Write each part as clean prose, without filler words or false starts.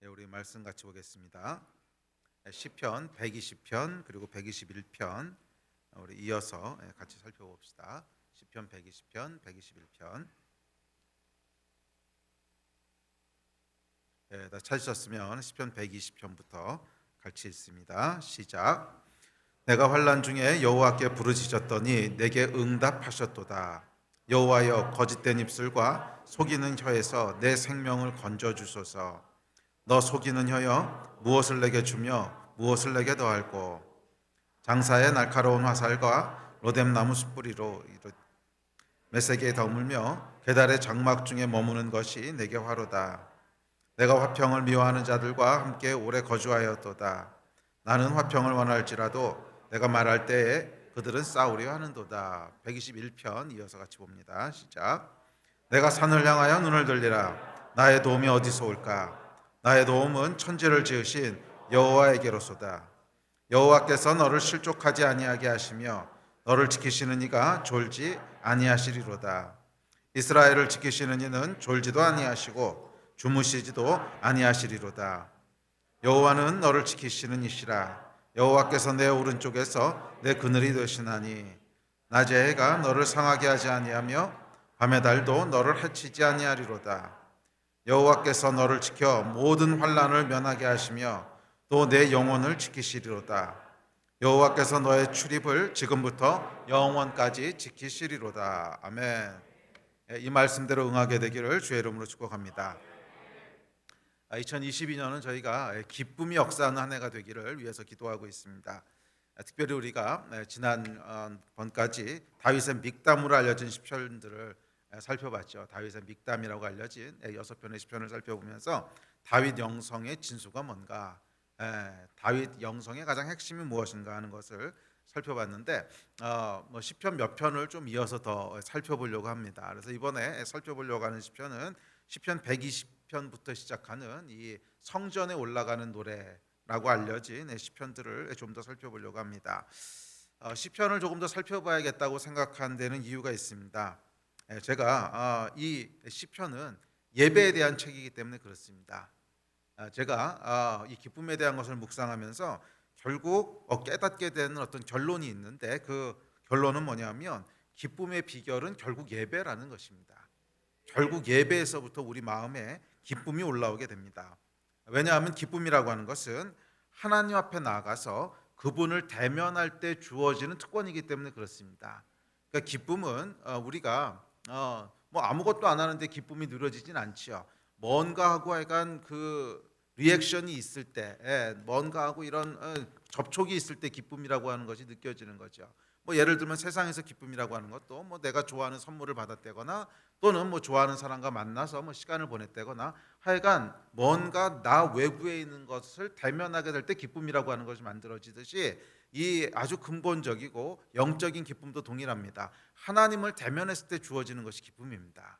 우리 말씀 같이 보겠습니다. 시편 120편 그리고 121편 우리 이어서 같이 살펴봅시다. 시편 120편, 121편. 다 찾으셨으면 시편 120편부터 같이 읽습니다. 시작. 내가 환난 중에 여호와께 부르짖었더니 내게 응답하셨도다. 여호와여, 거짓된 입술과 속이는 혀에서 내 생명을 건져 주소서. 너 속이는 혀여, 무엇을 내게 주며 무엇을 내게 더할꼬. 장사의 날카로운 화살과 로뎀나무 숯불이로 메세기에 더물며 계달의 장막 중에 머무는 것이 내게 화로다. 내가 화평을 미워하는 자들과 함께 오래 거주하였도다. 나는 화평을 원할지라도 내가 말할 때에 그들은 싸우려 하는도다. 121편 이어서 같이 봅니다. 시작. 내가 산을 향하여 눈을 들리라. 나의 도움이 어디서 올까? 나의 도움은 천지를 지으신 여호와에게로소다. 여호와께서 너를 실족하지 아니하게 하시며 너를 지키시는 이가 졸지 아니하시리로다. 이스라엘을 지키시는 이는 졸지도 아니하시고 주무시지도 아니하시리로다. 여호와는 너를 지키시는 이시라. 여호와께서 내 오른쪽에서 내 그늘이 되시나니 낮의 해가 너를 상하게 하지 아니하며 밤의 달도 너를 해치지 아니하리로다. 여호와께서 너를 지켜 모든 환난을 면하게 하시며 또 내 영혼을 지키시리로다. 여호와께서 너의 출입을 지금부터 영원까지 지키시리로다. 아멘. 이 말씀대로 응하게 되기를 주의 이름으로 축복합니다. 2022년은 저희가 기쁨이 역사하는 한 해가 되기를 위해서 기도하고 있습니다. 특별히 우리가 지난 번까지 다윗의 믹담으로 알려진 시편들을 살펴봤죠. 다윗의 믹담이라고 알려진 6편의 시편을 살펴보면서 다윗 영성의 진수가 뭔가, 다윗 영성의 가장 핵심이 무엇인가 하는 것을 살펴봤는데 시편 몇 편을 좀 이어서 더 살펴보려고 합니다. 그래서 이번에 살펴보려고 하는 시편은 시편 120편부터 시작하는 이 성전에 올라가는 노래라고 알려진 시편들을 좀 더 살펴보려고 합니다. 시편을 조금 더 살펴봐야겠다고 생각한 데는 이유가 있습니다. 제가 이 시편은 예배에 대한 책이기 때문에 그렇습니다. 제가 이 기쁨에 대한 것을 묵상하면서 결국 깨닫게 되는 어떤 결론이 있는데, 그 결론은 뭐냐면 기쁨의 비결은 결국 예배라는 것입니다. 결국 예배에서부터 우리 마음에 기쁨이 올라오게 됩니다. 왜냐하면 기쁨이라고 하는 것은 하나님 앞에 나아가서 그분을 대면할 때 주어지는 특권이기 때문에 그렇습니다. 그러니까 기쁨은 우리가 뭐 아무것도 안 하는데 기쁨이 누려지진 않지요. 뭔가 하고 약간 그 리액션이 있을 때, 뭔가 하고 이런 접촉이 있을 때 기쁨이라고 하는 것이 느껴지는 거죠. 뭐 예를 들면 세상에서 기쁨이라고 하는 것도 뭐 내가 좋아하는 선물을 받았다거나 또는 뭐 좋아하는 사람과 만나서 뭐 시간을 보냈다거나 하여간 뭔가 나 외부에 있는 것을 대면하게 될 때 기쁨이라고 하는 것이 만들어지듯이 이 아주 근본적이고 영적인 기쁨도 동일합니다. 하나님을 대면했을 때 주어지는 것이 기쁨입니다.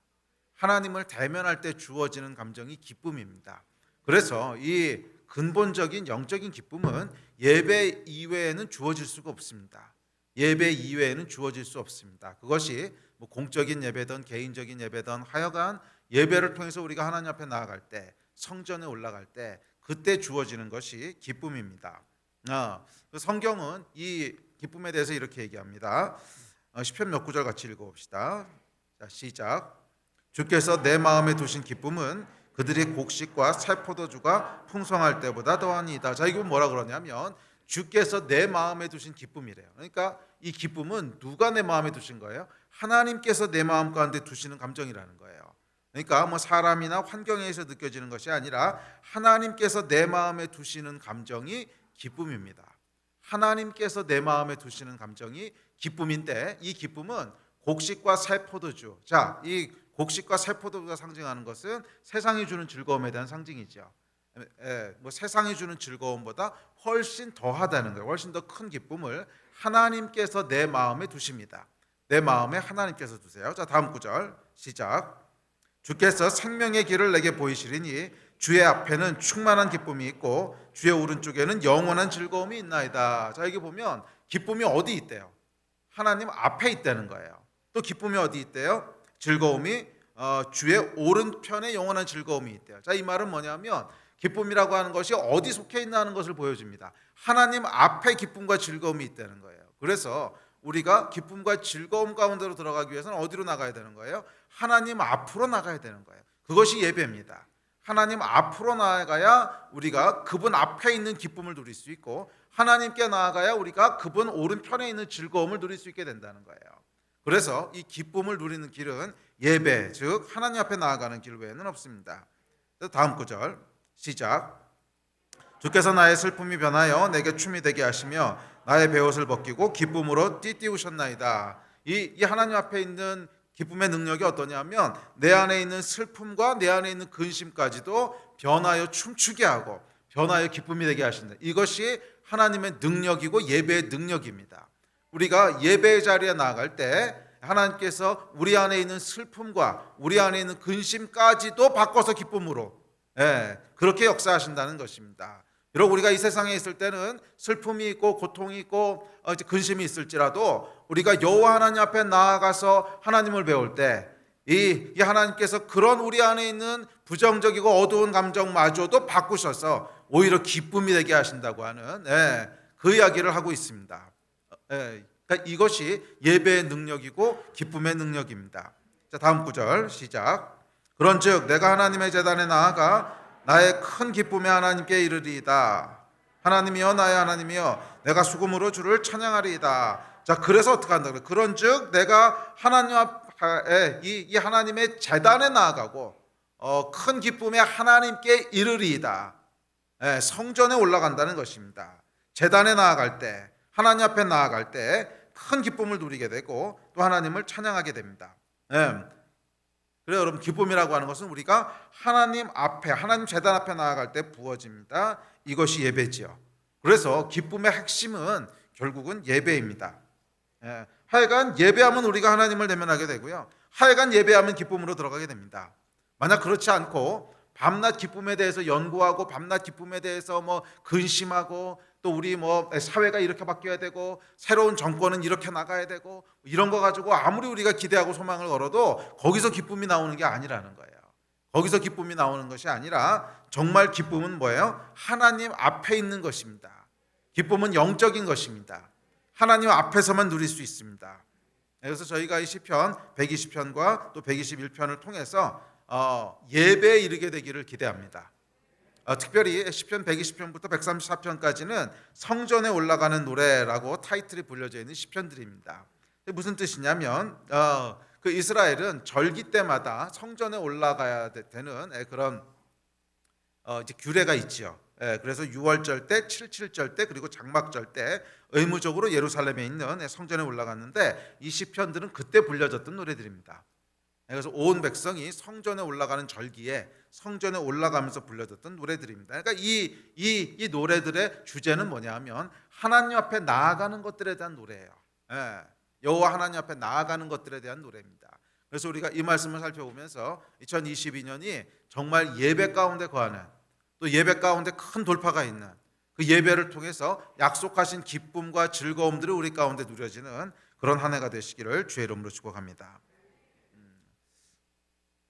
하나님을 대면할 때 주어지는 감정이 기쁨입니다. 그래서 이 근본적인 영적인 기쁨은 예배 이외에는 주어질 수가 없습니다. 예배 이외에는 주어질 수 없습니다. 그것이 뭐 공적인 예배든 개인적인 예배든 하여간 예배를 통해서 우리가 하나님 앞에 나아갈 때, 성전에 올라갈 때 그때 주어지는 것이 기쁨입니다. 성경은 이 기쁨에 대해서 이렇게 얘기합니다. 시편 몇 구절 같이 읽어봅시다. 자, 시작. 주께서 내 마음에 두신 기쁨은 그들의 곡식과 새 포도주가 풍성할 때보다 더하니이다. 자, 이거 뭐라 그러냐면 주께서 내 마음에 두신 기쁨이래요. 그러니까 이 기쁨은 누가 내 마음에 두신 거예요? 하나님께서 내 마음 가운데 두시는 감정이라는 거예요. 그러니까 뭐 사람이나 환경에 의해서 느껴지는 것이 아니라 하나님께서 내 마음에 두시는 감정이 기쁨입니다. 하나님께서 내 마음에 두시는 감정이 기쁨인데, 이 기쁨은 곡식과 새 포도주. 자, 이 곡식과 새 포도주가 상징하는 것은 세상이 주는 즐거움에 대한 상징이죠. 뭐 세상이 주는 즐거움보다 훨씬 더하다는 거예요. 훨씬 더 큰 기쁨을 하나님께서 내 마음에 두십니다. 내 마음에 하나님께서 두세요. 자, 다음 구절 시작. 주께서 생명의 길을 내게 보이시리니 주의 앞에는 충만한 기쁨이 있고 주의 오른쪽에는 영원한 즐거움이 있나이다. 자, 여기 보면 기쁨이 어디 있대요? 하나님 앞에 있다는 거예요. 또 기쁨이 어디 있대요? 즐거움이 주의 오른편에 영원한 즐거움이 있대요. 자, 이 말은 뭐냐면 기쁨이라고 하는 것이 어디 속해 있나는 것을 보여줍니다. 하나님 앞에 기쁨과 즐거움이 있다는 거예요. 그래서 우리가 기쁨과 즐거움 가운데로 들어가기 위해서는 어디로 나가야 되는 거예요? 하나님 앞으로 나가야 되는 거예요. 그것이 예배입니다. 하나님 앞으로 나아가야 우리가 그분 앞에 있는 기쁨을 누릴 수 있고, 하나님께 나아가야 우리가 그분 오른편에 있는 즐거움을 누릴 수 있게 된다는 거예요. 그래서 이 기쁨을 누리는 길은 예배, 즉 하나님 앞에 나아가는 길 외에는 없습니다. 다음 구절 시작. 주께서 나의 슬픔이 변하여 내게 춤이 되게 하시며 나의 베옷을 벗기고 기쁨으로 띠띠우셨나이다. 이 하나님 앞에 있는 기쁨의 능력이 어떠냐면, 내 안에 있는 슬픔과 내 안에 있는 근심까지도 변하여 춤추게 하고 변하여 기쁨이 되게 하신다. 이것이 하나님의 능력이고 예배의 능력입니다. 우리가 예배의 자리에 나아갈 때 하나님께서 우리 안에 있는 슬픔과 우리 안에 있는 근심까지도 바꿔서 기쁨으로, 그렇게 역사하신다는 것입니다. 비록 우리가 이 세상에 있을 때는 슬픔이 있고 고통이 있고 근심이 있을지라도, 우리가 여호와 하나님 앞에 나아가서 하나님을 배울 때 이 하나님께서 그런 우리 안에 있는 부정적이고 어두운 감정마저도 바꾸셔서 오히려 기쁨이 되게 하신다고 하는, 그 이야기를 하고 있습니다. 그러니까 이것이 예배의 능력이고 기쁨의 능력입니다. 자, 다음 구절 시작. 그런즉 내가 하나님의 제단에 나아가 나의 큰 기쁨의 하나님께 이르리이다. 하나님이여 나의 하나님이여 내가 수금으로 주를 찬양하리이다. 자, 그래서 어떻게 한다? 그런즉 내가 하나님 앞에 이 하나님의 제단에 나아가고 큰 기쁨의 하나님께 이르리이다. 성전에 올라간다는 것입니다. 제단에 나아갈 때, 하나님 앞에 나아갈 때 큰 기쁨을 누리게 되고 또 하나님을 찬양하게 됩니다. 그래요, 여러분, 기쁨이라고 하는 것은 우리가 하나님 앞에, 하나님 제단 앞에 나아갈 때 부어집니다. 이것이 예배지요. 그래서 기쁨의 핵심은 결국은 예배입니다. 하여간 예배하면 우리가 하나님을 대면하게 되고요, 하여간 예배하면 기쁨으로 들어가게 됩니다. 만약 그렇지 않고 밤낮 기쁨에 대해서 연구하고 밤낮 기쁨에 대해서 근심하고, 또 우리 사회가 이렇게 바뀌어야 되고 새로운 정권은 이렇게 나가야 되고 이런 거 가지고 아무리 우리가 기대하고 소망을 걸어도 거기서 기쁨이 나오는 게 아니라는 거예요. 거기서 기쁨이 나오는 것이 아니라 정말 기쁨은 뭐예요? 하나님 앞에 있는 것입니다. 기쁨은 영적인 것입니다. 하나님 앞에서만 누릴 수 있습니다. 그래서 저희가 이 시편 120편과 또 121편을 통해서 예배에 이르게 되기를 기대합니다. 특별히 시편 120편부터 134편까지는 성전에 올라가는 노래라고 타이틀이 불려져 있는 시편들입니다. 무슨 뜻이냐면, 그 이스라엘은 절기 때마다 성전에 올라가야 되는 그런 이제 규례가 있지요. 그래서 6월절 때, 77절 때, 그리고 장막절 때 의무적으로 예루살렘에 있는 성전에 올라갔는데, 이 시편들은 그때 불려졌던 노래들입니다. 그래서 온 백성이 성전에 올라가는 절기에 성전에 올라가면서 불려졌던 노래들입니다. 그러니까 이 노래들의 주제는 뭐냐면 하나님 앞에 나아가는 것들에 대한 노래예요. 여호와 하나님 앞에 나아가는 것들에 대한 노래입니다. 그래서 우리가 이 말씀을 살펴보면서 2022년이 정말 예배 가운데 거하는, 또 예배 가운데 큰 돌파가 있는, 그 예배를 통해서 약속하신 기쁨과 즐거움들이 우리 가운데 누려지는 그런 한 해가 되시기를 주의 이름으로 축복합니다.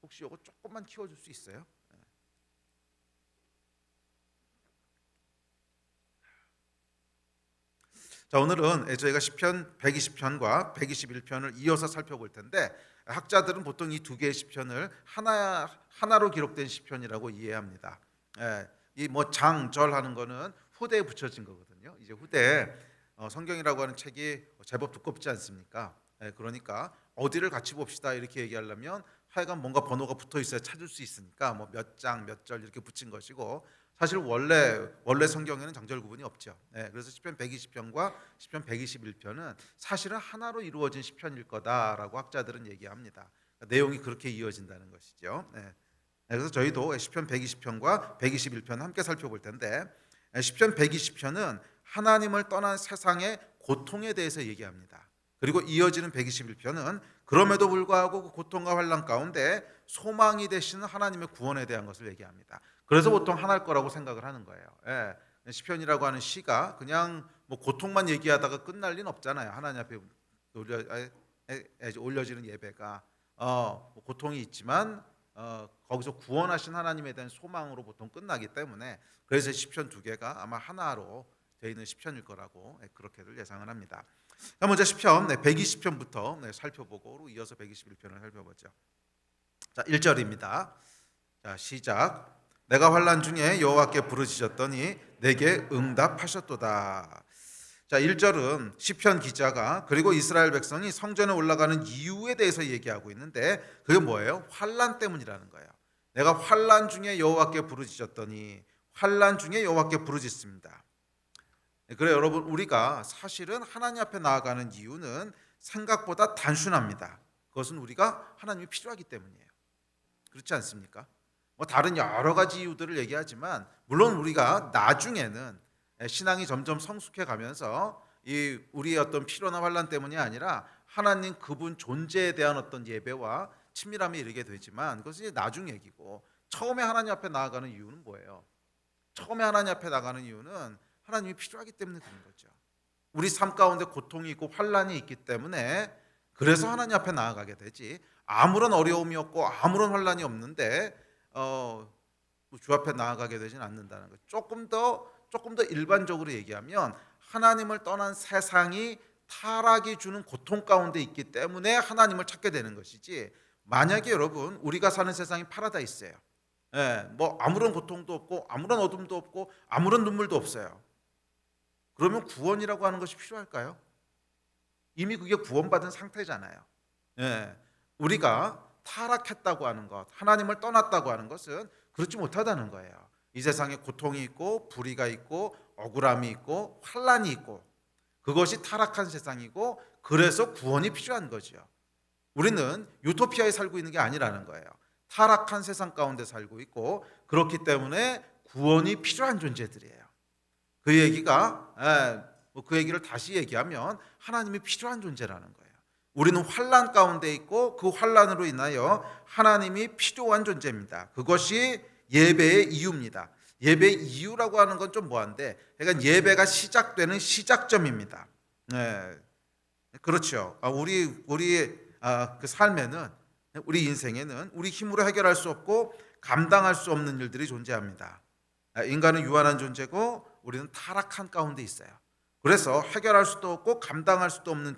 혹시 이거 조금만 키워줄 수 있어요? 자, 오늘은 저희가 시편 120편과 121편을 이어서 살펴볼 텐데, 학자들은 보통 이 두 개의 시편을 하나로 기록된 시편이라고 이해합니다. 이 장절 하는 거는 후대에 붙여진 거거든요. 이제 후대에 성경이라고 하는 책이 제법 두껍지 않습니까? 그러니까 어디를 같이 봅시다 이렇게 얘기하려면 하여간 뭔가 번호가 붙어 있어야 찾을 수 있으니까 몇 장, 몇 절 이렇게 붙인 것이고, 사실 원래 성경에는 장절 구분이 없죠. 그래서 시편 120편과 시편 121편은 사실은 하나로 이루어진 시편일 거다라고 학자들은 얘기합니다. 그러니까 내용이 그렇게 이어진다는 것이죠. 그래서 저희도 시편 120편과 121편 함께 살펴볼 텐데, 시편 120편은 하나님을 떠난 세상의 고통에 대해서 얘기합니다. 그리고 이어지는 121편은 그럼에도 불구하고 그 고통과 환난 가운데 소망이 되시는 하나님의 구원에 대한 것을 얘기합니다. 그래서 보통 하나일 거라고 생각을 하는 거예요. 시편이라고 하는 시가 그냥 고통만 얘기하다가 끝날 리는 없잖아요. 하나님 앞에 올려지는 예배가 고통이 있지만 거기서 구원하신 하나님에 대한 소망으로 보통 끝나기 때문에 그래서 시편 두 개가 아마 하나로 되어 있는 시편일 거라고 그렇게들 예상을 합니다. 자, 먼저 시편 120편부터 살펴보고 이어서 121편을 살펴보죠. 자, 1절입니다. 자, 시작. 내가 환난 중에 여호와께 부르짖었더니 내게 응답하셨도다. 자, 1절은 시편 기자가 그리고 이스라엘 백성이 성전에 올라가는 이유에 대해서 얘기하고 있는데 그게 뭐예요? 환난 때문이라는 거예요. 내가 환난 중에 여호와께 부르짖었더니 환난 중에 여호와께 부르짖습니다. 그래 여러분, 우리가 사실은 하나님 앞에 나아가는 이유는 생각보다 단순합니다. 그것은 우리가 하나님이 필요하기 때문이에요. 그렇지 않습니까? 뭐 다른 여러 가지 이유들을 얘기하지만 물론 우리가 나중에는 신앙이 점점 성숙해 가면서 이 우리의 어떤 필요나 환난 때문이 아니라 하나님 그분 존재에 대한 어떤 예배와 친밀함에 이르게 되지만 그것은 이제 나중 얘기고, 처음에 하나님 앞에 나아가는 이유는 뭐예요? 처음에 하나님 앞에 나가는 이유는 하나님이 필요하기 때문에 그런 거죠. 우리 삶 가운데 고통이 있고 환난이 있기 때문에 그래서 하나님 앞에 나아가게 되지, 아무런 어려움이 없고 아무런 환난이 없는데 주 앞에 나아가게 되지는 않는다는 거죠. 조금 더 일반적으로 얘기하면 하나님을 떠난 세상이 타락이 주는 고통 가운데 있기 때문에 하나님을 찾게 되는 것이지, 만약에 여러분 우리가 사는 세상이 파라다이스예요. 뭐 아무런 고통도 없고 아무런 어둠도 없고 아무런 눈물도 없어요. 그러면 구원이라고 하는 것이 필요할까요? 이미 그게 구원받은 상태잖아요. 우리가 타락했다고 하는 것, 하나님을 떠났다고 하는 것은 그렇지 못하다는 거예요. 이 세상에 고통이 있고 불의가 있고 억울함이 있고 환난이 있고 그것이 타락한 세상이고 그래서 구원이 필요한 거죠. 우리는 유토피아에 살고 있는 게 아니라는 거예요. 타락한 세상 가운데 살고 있고 그렇기 때문에 구원이 필요한 존재들이에요. 그 얘기를 다시 얘기하면 하나님이 필요한 존재라는 거예요. 우리는 환난 가운데 있고 그 환난으로 인하여 하나님이 필요한 존재입니다. 그것이 예배의 이유입니다. 예배의 이유라고 하는 건 좀 뭐한데, 그러니까 예배가 시작되는 시작점입니다. 그렇죠. 우리 그 삶에는, 우리 인생에는 우리 힘으로 해결할 수 없고 감당할 수 없는 일들이 존재합니다. 인간은 유한한 존재고 우리는 타락한 가운데 있어요. 그래서 해결할 수도 없고 감당할 수도 없는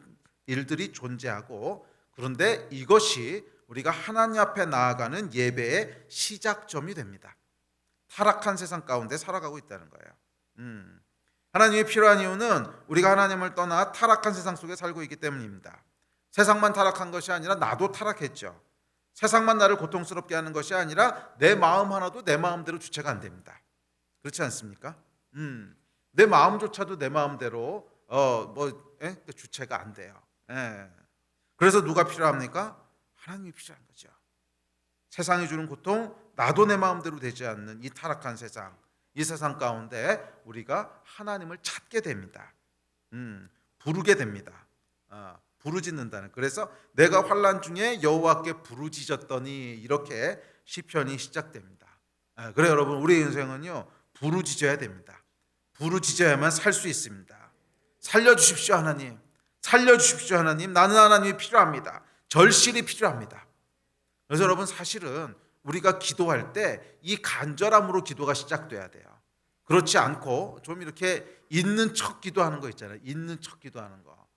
일들이 존재하고, 그런데 이것이 우리가 하나님 앞에 나아가는 예배의 시작점이 됩니다. 타락한 세상 가운데 살아가고 있다는 거예요. 하나님이 필요한 이유는 우리가 하나님을 떠나 타락한 세상 속에 살고 있기 때문입니다. 세상만 타락한 것이 아니라 나도 타락했죠. 세상만 나를 고통스럽게 하는 것이 아니라 내 마음 하나도 내 마음대로 주체가 안 됩니다. 그렇지 않습니까? 내 마음조차도 내 마음대로 주체가 안 돼요. 그래서 누가 필요합니까? 하나님이 필요한 거죠. 세상이 주는 고통, 나도 내 마음대로 되지 않는 이 타락한 세상, 이 세상 가운데 우리가 하나님을 찾게 됩니다. 부르게 됩니다. 부르짖는다는. 그래서 내가 환난 중에 여호와께 부르짖었더니 이렇게 시편이 시작됩니다. 그래 여러분, 우리 인생은요 부르짖어야 됩니다. 부르짖어야만 살 수 있습니다. 살려주십시오 하나님, 살려주십시오 하나님, 나는 하나님이 필요합니다. 절실히 필요합니다. 그래서 여러분, 사실은 우리가 기도할 때 이 간절함으로 기도가 시작돼야 돼요. 그렇지 않고 좀 이렇게 있는 척 기도하는 거 있잖아요. 있는 척 기도하는 거.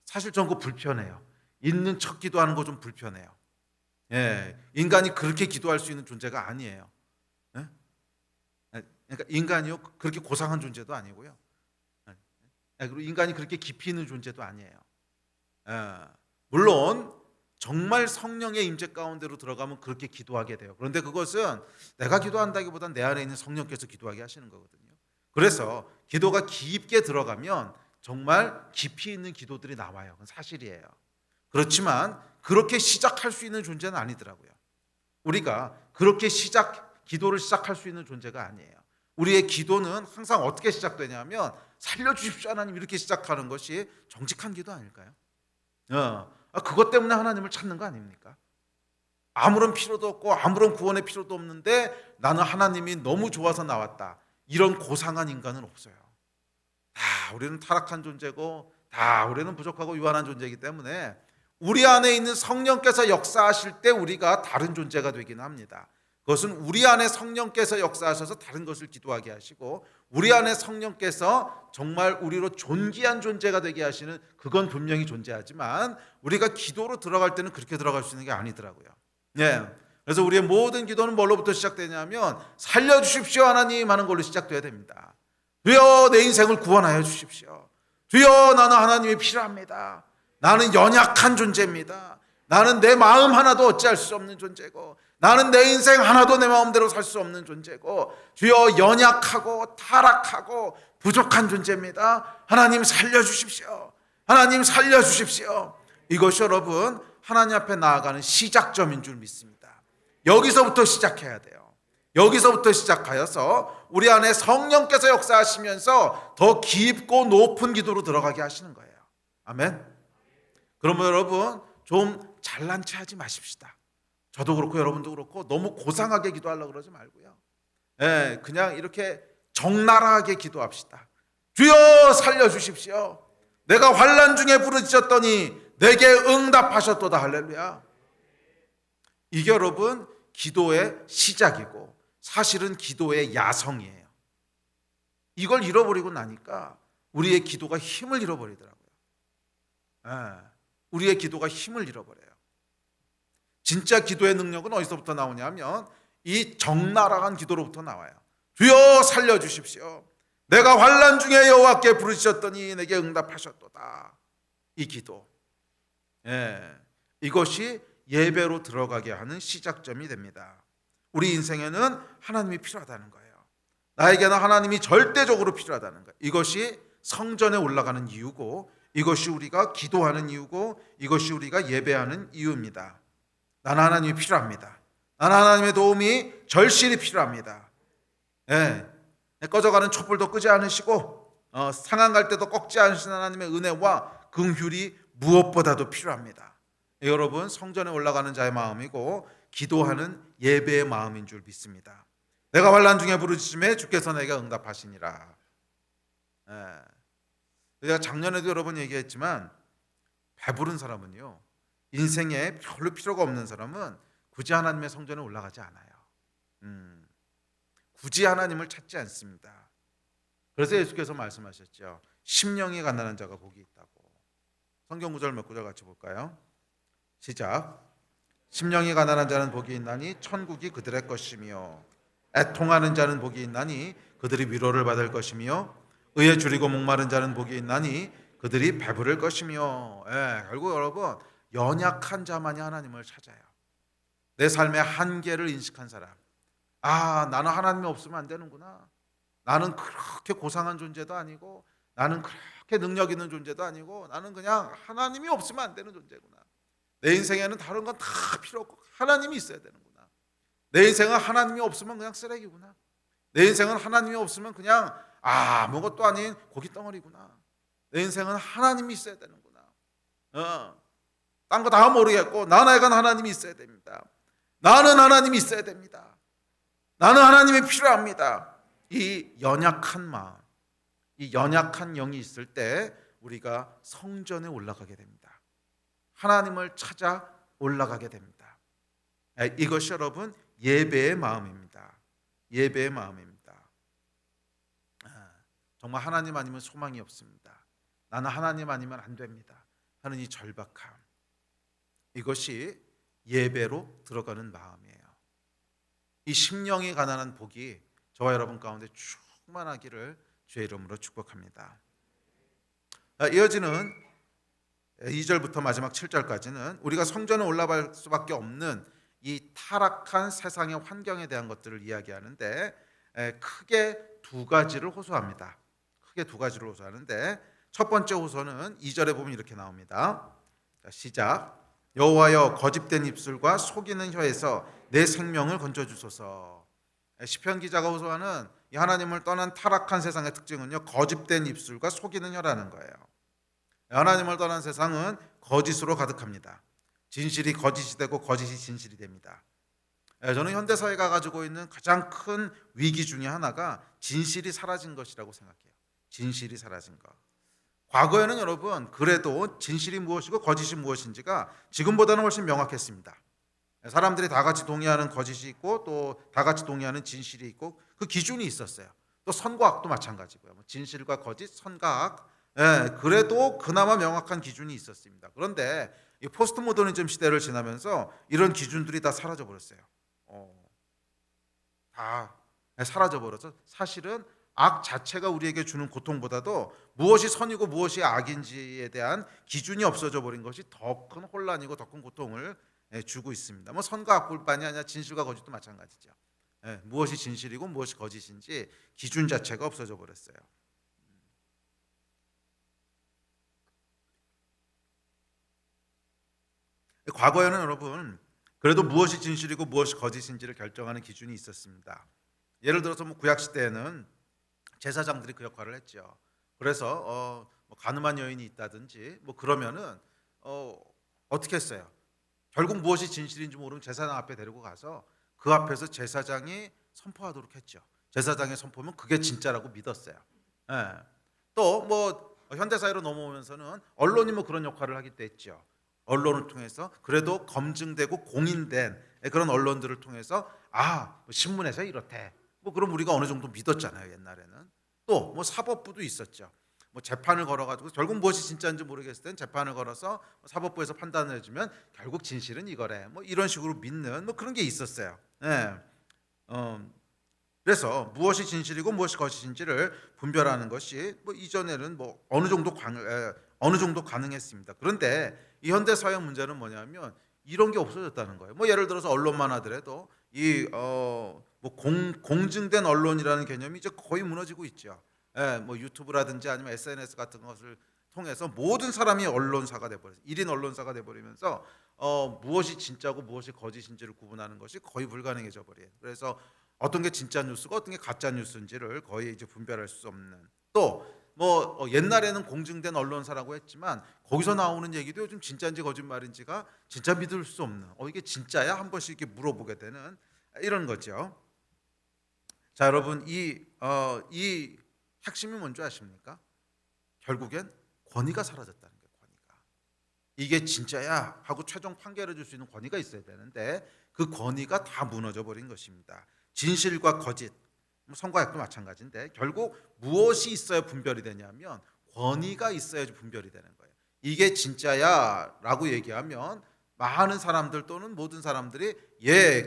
사실 전 그거 불편해요. 있는 척 기도하는 거 좀 불편해요. 인간이 그렇게 기도할 수 있는 존재가 아니에요. 그러니까 인간이요 그렇게 고상한 존재도 아니고요. 그리고 인간이 그렇게 깊이 있는 존재도 아니에요. 물론 정말 성령의 임재 가운데로 들어가면 그렇게 기도하게 돼요. 그런데 그것은 내가 기도한다기보다는 내 안에 있는 성령께서 기도하게 하시는 거거든요. 그래서 기도가 깊게 들어가면 정말 깊이 있는 기도들이 나와요. 그건 사실이에요. 그렇지만 그렇게 시작할 수 있는 존재는 아니더라고요. 우리가 그렇게 기도를 시작할 수 있는 존재가 아니에요. 우리의 기도는 항상 어떻게 시작되냐면 살려주십시오 하나님 이렇게 시작하는 것이 정직한 기도 아닐까요? 그것 때문에 하나님을 찾는 거 아닙니까? 아무런 필요도 없고 아무런 구원의 필요도 없는데 나는 하나님이 너무 좋아서 나왔다, 이런 고상한 인간은 없어요. 다 우리는 타락한 존재고 다 우리는 부족하고 유한한 존재이기 때문에 우리 안에 있는 성령께서 역사하실 때 우리가 다른 존재가 되기는 합니다. 그것은 우리 안에 성령께서 역사하셔서 다른 것을 기도하게 하시고 우리 안에 성령께서 정말 우리로 존귀한 존재가 되게 하시는 그건 분명히 존재하지만 우리가 기도로 들어갈 때는 그렇게 들어갈 수 있는 게 아니더라고요. 예. 그래서 우리의 모든 기도는 뭘로부터 시작되냐면 살려주십시오 하나님 하는 걸로 시작돼야 됩니다. 주여 내 인생을 구원하여 주십시오. 주여 나는 하나님이 필요합니다. 나는 연약한 존재입니다. 나는 내 마음 하나도 어찌할 수 없는 존재고 나는 내 인생 하나도 내 마음대로 살 수 없는 존재고 주여 연약하고 타락하고 부족한 존재입니다. 하나님 살려주십시오. 하나님 살려주십시오. 이것이 여러분 하나님 앞에 나아가는 시작점인 줄 믿습니다. 여기서부터 시작해야 돼요. 여기서부터 시작하여서 우리 안에 성령께서 역사하시면서 더 깊고 높은 기도로 들어가게 하시는 거예요. 아멘. 그러면 여러분 좀 잘난 체 하지 마십시다. 저도 그렇고 여러분도 그렇고 너무 고상하게 기도하려고 그러지 말고요. 예, 그냥 이렇게 적나라하게 기도합시다. 주여 살려주십시오. 내가 환난 중에 부르짖었더니 내게 응답하셨도다. 할렐루야. 이게 여러분 기도의 시작이고 사실은 기도의 야성이에요. 이걸 잃어버리고 나니까 우리의 기도가 힘을 잃어버리더라고요. 예, 우리의 기도가 힘을 잃어버려요. 진짜 기도의 능력은 어디서부터 나오냐면 이 적나라한 기도로부터 나와요. 주여 살려주십시오. 내가 환난 중에 여호와께 부르짖었더니 내게 응답하셨도다. 이 기도, 이것이 예배로 들어가게 하는 시작점이 됩니다. 우리 인생에는 하나님이 필요하다는 거예요. 나에게는 하나님이 절대적으로 필요하다는 거예요. 이것이 성전에 올라가는 이유고 이것이 우리가 기도하는 이유고 이것이 우리가 예배하는 이유입니다. 나는 하나님이 필요합니다. 나는 하나님의 도움이 절실히 필요합니다. 꺼져가는 촛불도 끄지 않으시고 상한 갈 때도 꺾지 않으시는 하나님의 은혜와 긍휼이 무엇보다도 필요합니다. 여러분 성전에 올라가는 자의 마음이고 기도하는 예배의 마음인 줄 믿습니다. 내가 환난 중에 부르짖음에 주께서 내게 응답하시니라. 제가 작년에도 여러 번 얘기했지만 배부른 사람은요 인생에 별로 필요가 없는 사람은 굳이 하나님의 성전에 올라가지 않아요. 굳이 하나님을 찾지 않습니다. 그래서 예수께서 말씀하셨죠. 심령이 가난한 자가 복이 있다고. 성경 구절 몇 구절 같이 볼까요? 시작. 심령이 가난한 자는 복이 있나니 천국이 그들의 것이며 애통하는 자는 복이 있나니 그들이 위로를 받을 것이며 의에 줄이고 목마른 자는 복이 있나니 그들이 배부를 것이며. 결국 여러분 연약한 자만이 하나님을 찾아요. 내 삶의 한계를 인식한 사람. 나는 하나님이 없으면 안 되는구나. 나는 그렇게 고상한 존재도 아니고 나는 그렇게 능력 있는 존재도 아니고 나는 그냥 하나님이 없으면 안 되는 존재구나. 내 인생에는 다른 건 다 필요 없고 하나님이 있어야 되는구나. 내 인생은 하나님이 없으면 그냥 쓰레기구나. 내 인생은 하나님이 없으면 그냥 아무것도 아닌 고깃덩어리구나. 내 인생은 하나님이 있어야 되는구나. 딴 거 다 모르겠고 나에겐 하나님이 있어야 됩니다. 나는 하나님이 있어야 됩니다. 나는 하나님이 필요합니다. 이 연약한 마음, 이 연약한 영이 있을 때 우리가 성전에 올라가게 됩니다. 하나님을 찾아 올라가게 됩니다. 이것이 여러분 예배의 마음입니다. 예배의 마음입니다. 정말 하나님 아니면 소망이 없습니다. 나는 하나님 아니면 안 됩니다 하는 이 절박함, 이것이 예배로 들어가는 마음이에요. 이 심령이 가난한 복이 저와 여러분 가운데 충만하기를 주의 이름으로 축복합니다. 이어지는 2절부터 마지막 7절까지는 우리가 성전에 올라갈 수밖에 없는 이 타락한 세상의 환경에 대한 것들을 이야기하는데 크게 두 가지를 호소합니다. 크게 두 가지를 호소하는데 첫 번째 호소는 2절에 보면 이렇게 나옵니다. 시작. 여호와여 거짓된 입술과 속이는 혀에서 내 생명을 건져주소서. 시편 기자가 호소하는 이 하나님을 떠난 타락한 세상의 특징은요 거짓된 입술과 속이는 혀라는 거예요. 하나님을 떠난 세상은 거짓으로 가득합니다. 진실이 거짓이 되고 거짓이 진실이 됩니다. 저는 현대사회가 가지고 있는 가장 큰 위기 중에 하나가 진실이 사라진 것이라고 생각해요. 진실이 사라진 것. 과거에는 여러분 그래도 진실이 무엇이고 거짓이 무엇인지가 지금보다는 훨씬 명확했습니다. 사람들이 다 같이 동의하는 거짓이 있고 또 다 같이 동의하는 진실이 있고 그 기준이 있었어요. 또 선과학도 마찬가지고요. 진실과 거짓, 선과학. 그래도 그나마 명확한 기준이 있었습니다. 그런데 이 포스트 모더니즘 시대를 지나면서 이런 기준들이 다 사라져 버렸어요. 다 사라져 버려서 사실은 악 자체가 우리에게 주는 고통보다도 무엇이 선이고 무엇이 악인지에 대한 기준이 없어져 버린 것이 더 큰 혼란이고 더 큰 고통을 주고 있습니다. 뭐 선과 악뿐만이 아니라 진실과 거짓도 마찬가지죠. 무엇이 진실이고 무엇이 거짓인지 기준 자체가 없어져 버렸어요. 과거에는 여러분 그래도 무엇이 진실이고 무엇이 거짓인지를 결정하는 기준이 있었습니다. 예를 들어서 뭐 구약 시대에는 제사장들이 그 역할을 했죠. 그래서 뭐 가늠한 여인이 있다든지 뭐 그러면은 어떻게 했어요? 결국 무엇이 진실인지 모르면 제사장 앞에 데리고 가서 그 앞에서 제사장이 선포하도록 했죠. 제사장의 선포면 그게 진짜라고 믿었어요. 예. 또뭐 현대 사회로 넘어오면서는 언론이 뭐 그런 역할을 하기도 했죠. 언론을 통해서 그래도 검증되고 공인된 그런 언론들을 통해서 뭐 신문에서 이렇대. 뭐 그럼 우리가 어느 정도 믿었잖아요, 옛날에는. 또 뭐 사법부도 있었죠. 뭐 재판을 걸어가지고 결국 무엇이 진짜인지 모르겠을 땐 재판을 걸어서 사법부에서 판단을 해주면 결국 진실은 이거래. 뭐 이런 식으로 믿는 뭐 그런 게 있었어요. 예. 그래서 무엇이 진실이고 무엇이 거짓인지를 분별하는 것이 뭐 이전에는 뭐 어느 정도 가능했습니다. 그런데 이 현대 사회 문제는 뭐냐면 이런 게 없어졌다는 거예요. 뭐 예를 들어서 언론만 하더라도 뭐 공증된 언론이라는 개념이 이제 거의 무너지고 있죠. 뭐 유튜브라든지 아니면 SNS 같은 것을 통해서 모든 사람이 언론사가 돼버려요. 1인 언론사가 돼버리면서 무엇이 진짜고 무엇이 거짓인지를 구분하는 것이 거의 불가능해져 버려요. 그래서 어떤 게 진짜 뉴스고 어떤 게 가짜 뉴스인지를 거의 이제 분별할 수 없는. 또 뭐 옛날에는 공증된 언론사라고 했지만 거기서 나오는 얘기도 요즘 진짜인지 거짓말인지가 진짜 믿을 수 없는. 이게 진짜야? 한 번씩 이렇게 물어보게 되는 이런 거죠. 자, 여러분 이 핵심이 뭔지 아십니까? 결국엔 권위가 사라졌다는 거예요. 권위가. 이게 진짜야 하고 최종 판결해 줄 수 있는 권위가 있어야 되는데 그 권위가 다 무너져 버린 것입니다. 진실과 거짓, 선과약도 마찬가지인데 결국 무엇이 있어야 분별이 되냐면 권위가 있어야지 분별이 되는 거예요. 이게 진짜야라고 얘기하면 많은 사람들 또는 모든 사람들이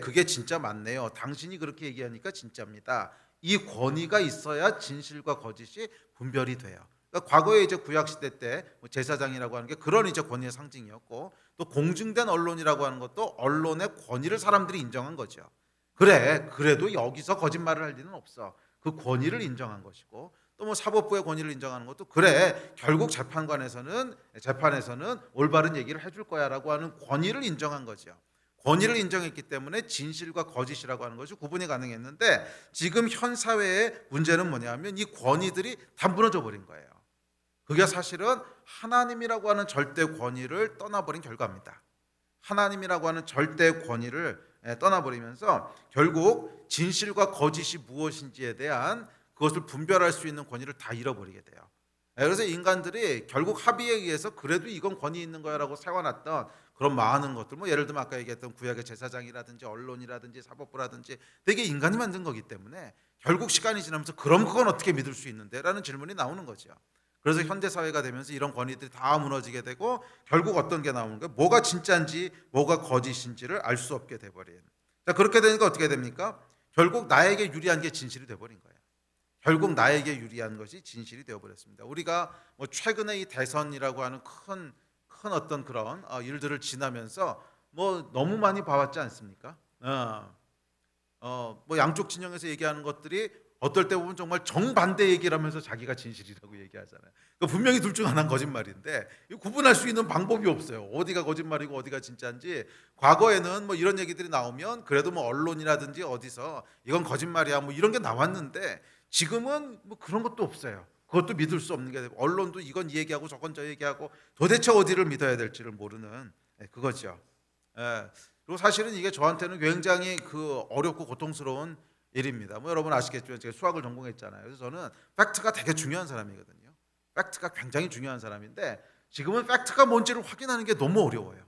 그게 진짜 맞네요. 당신이 그렇게 얘기하니까 진짜입니다. 이 권위가 있어야 진실과 거짓이 분별이 돼요. 그러니까 과거에 이제 구약 시대 때 제사장이라고 하는 게 그런 이제 권위의 상징이었고 또 공증된 언론이라고 하는 것도 언론의 권위를 사람들이 인정한 거죠. 그래도 여기서 거짓말을 할 리는 없어. 그 권위를 인정한 것이고 또 뭐 사법부의 권위를 인정하는 것도 결국 재판에서는 올바른 얘기를 해줄 거야라고 하는 권위를 인정한 거죠. 권위를 인정했기 때문에 진실과 거짓이라고 하는 것이 구분이 가능했는데 지금 현 사회의 문제는 뭐냐면 이 권위들이 다 무너져 버린 거예요. 그게 사실은 하나님이라고 하는 절대 권위를 떠나버린 결과입니다. 하나님이라고 하는 절대 권위를 떠나버리면서 결국 진실과 거짓이 무엇인지에 대한 그것을 분별할 수 있는 권위를 다 잃어버리게 돼요. 그래서 인간들이 결국 합의에 의해서 그래도 이건 권위 있는 거야라고 세워놨던 그런 많은 것들, 뭐 예를 들면 아까 얘기했던 구약의 제사장이라든지 언론이라든지 사법부라든지 되게 인간이 만든 거기 때문에 결국 시간이 지나면서 그럼 그건 어떻게 믿을 수 있는데? 라는 질문이 나오는 거죠. 그래서 현대 사회가 되면서 이런 권위들이 다 무너지게 되고 결국 어떤 게 나오는 거예요? 뭐가 진짜인지 뭐가 거짓인지를 알 수 없게 돼버린. 자, 그렇게 되니까 어떻게 됩니까? 결국 나에게 유리한 게 진실이 돼버린 거예요. 결국 나에게 유리한 것이 진실이 되어버렸습니다. 우리가 뭐 최근에 이 대선이라고 하는 큰 어떤 그런 일들을 지나면서 뭐 너무 많이 봐왔지 않습니까? 뭐 양쪽 진영에서 얘기하는 것들이 어떨 때 보면 정말 정반대 얘기를 하면서 자기가 진실이라고 얘기하잖아요. 그러니까 분명히 둘 중 하나는 거짓말인데 구분할 수 있는 방법이 없어요. 어디가 거짓말이고 어디가 진짜인지. 과거에는 뭐 이런 얘기들이 나오면 그래도 뭐 언론이라든지 어디서 이건 거짓말이야 뭐 이런 게 나왔는데 지금은 뭐 그런 것도 없어요. 그것도 믿을 수 없는 게 되고 언론도 이건 이 얘기하고 저건 저 얘기하고 도대체 어디를 믿어야 될지를 모르는 그거죠. 그리고 사실은 이게 저한테는 굉장히 어렵고 고통스러운 일입니다. 뭐 여러분 아시겠지만 제가 수학을 전공했잖아요. 그래서 저는 팩트가 되게 중요한 사람이거든요. 팩트가 굉장히 중요한 사람인데 지금은 팩트가 뭔지를 확인하는 게 너무 어려워요.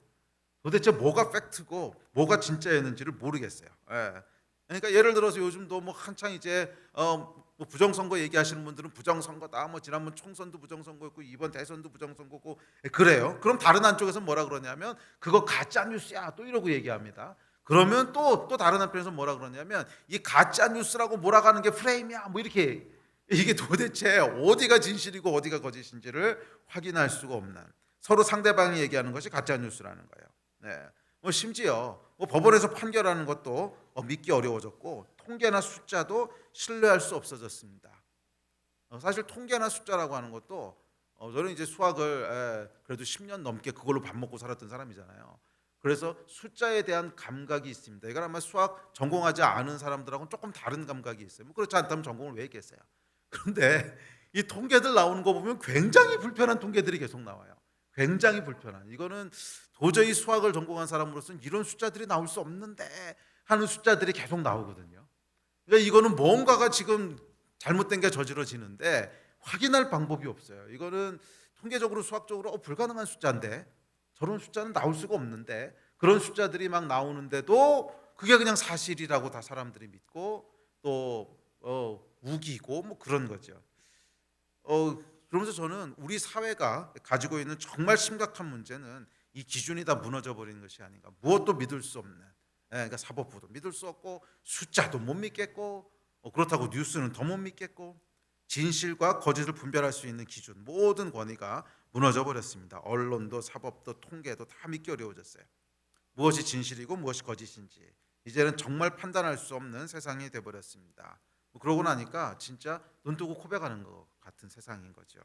도대체 뭐가 팩트고 뭐가 진짜였는지를 모르겠어요. 예. 그러니까 예를 들어서 요즘도 뭐 한창 이제 뭐 부정선거 얘기하시는 분들은 부정선거다. 뭐 지난번 총선도 부정선거였고 이번 대선도 부정선거고 그래요. 그럼 다른 한쪽에서 뭐라 그러냐면 그거 가짜 뉴스야 또 이러고 얘기합니다. 그러면 또 다른 한편에서 뭐라 그러냐면 이 가짜 뉴스라고 몰아가는 게 프레임이야. 뭐 이렇게 이게 도대체 어디가 진실이고 어디가 거짓인지를 확인할 수가 없는 서로 상대방이 얘기하는 것이 가짜 뉴스라는 거예요. 네. 뭐 심지어 뭐 법원에서 판결하는 것도 믿기 어려워졌고 통계나 숫자도 신뢰할 수 없어졌습니다. 사실 통계나 숫자라고 하는 것도 저는 이제 수학을 그래도 10년 넘게 그걸로 밥 먹고 살았던 사람이잖아요. 그래서 숫자에 대한 감각이 있습니다. 이건 아마 수학 전공하지 않은 사람들하고는 조금 다른 감각이 있어요. 뭐 그렇지 않다면 전공을 왜 했겠어요. 그런데 이 통계들 나오는 거 보면 굉장히 불편한 통계들이 계속 나와요. 굉장히 불편한. 이거는 도저히 수학을 전공한 사람으로서는 이런 숫자들이 나올 수 없는데 하는 숫자들이 계속 나오거든요. 그러니까 이거는 뭔가가 지금 잘못된 게 저지러지는데 확인할 방법이 없어요. 이거는 통계적으로 수학적으로 불가능한 숫자인데 저런 숫자는 나올 수가 없는데 그런 숫자들이 막 나오는데도 그게 그냥 사실이라고 다 사람들이 믿고 또 우기고 뭐 그런 거죠. 그러면서 저는 우리 사회가 가지고 있는 정말 심각한 문제는 이 기준이 다 무너져 버리는 것이 아닌가. 무엇도 믿을 수 없는. 그러니까 사법부도 믿을 수 없고 숫자도 못 믿겠고 그렇다고 뉴스는 더 못 믿겠고 진실과 거짓을 분별할 수 있는 기준 모든 권위가 무너져 버렸습니다. 언론도 사법도 통계도 다 믿기 어려워졌어요. 무엇이 진실이고 무엇이 거짓인지 이제는 정말 판단할 수 없는 세상이 돼 버렸습니다. 그러고 나니까 진짜 눈 뜨고 코백하는 것 같은 세상인 거죠.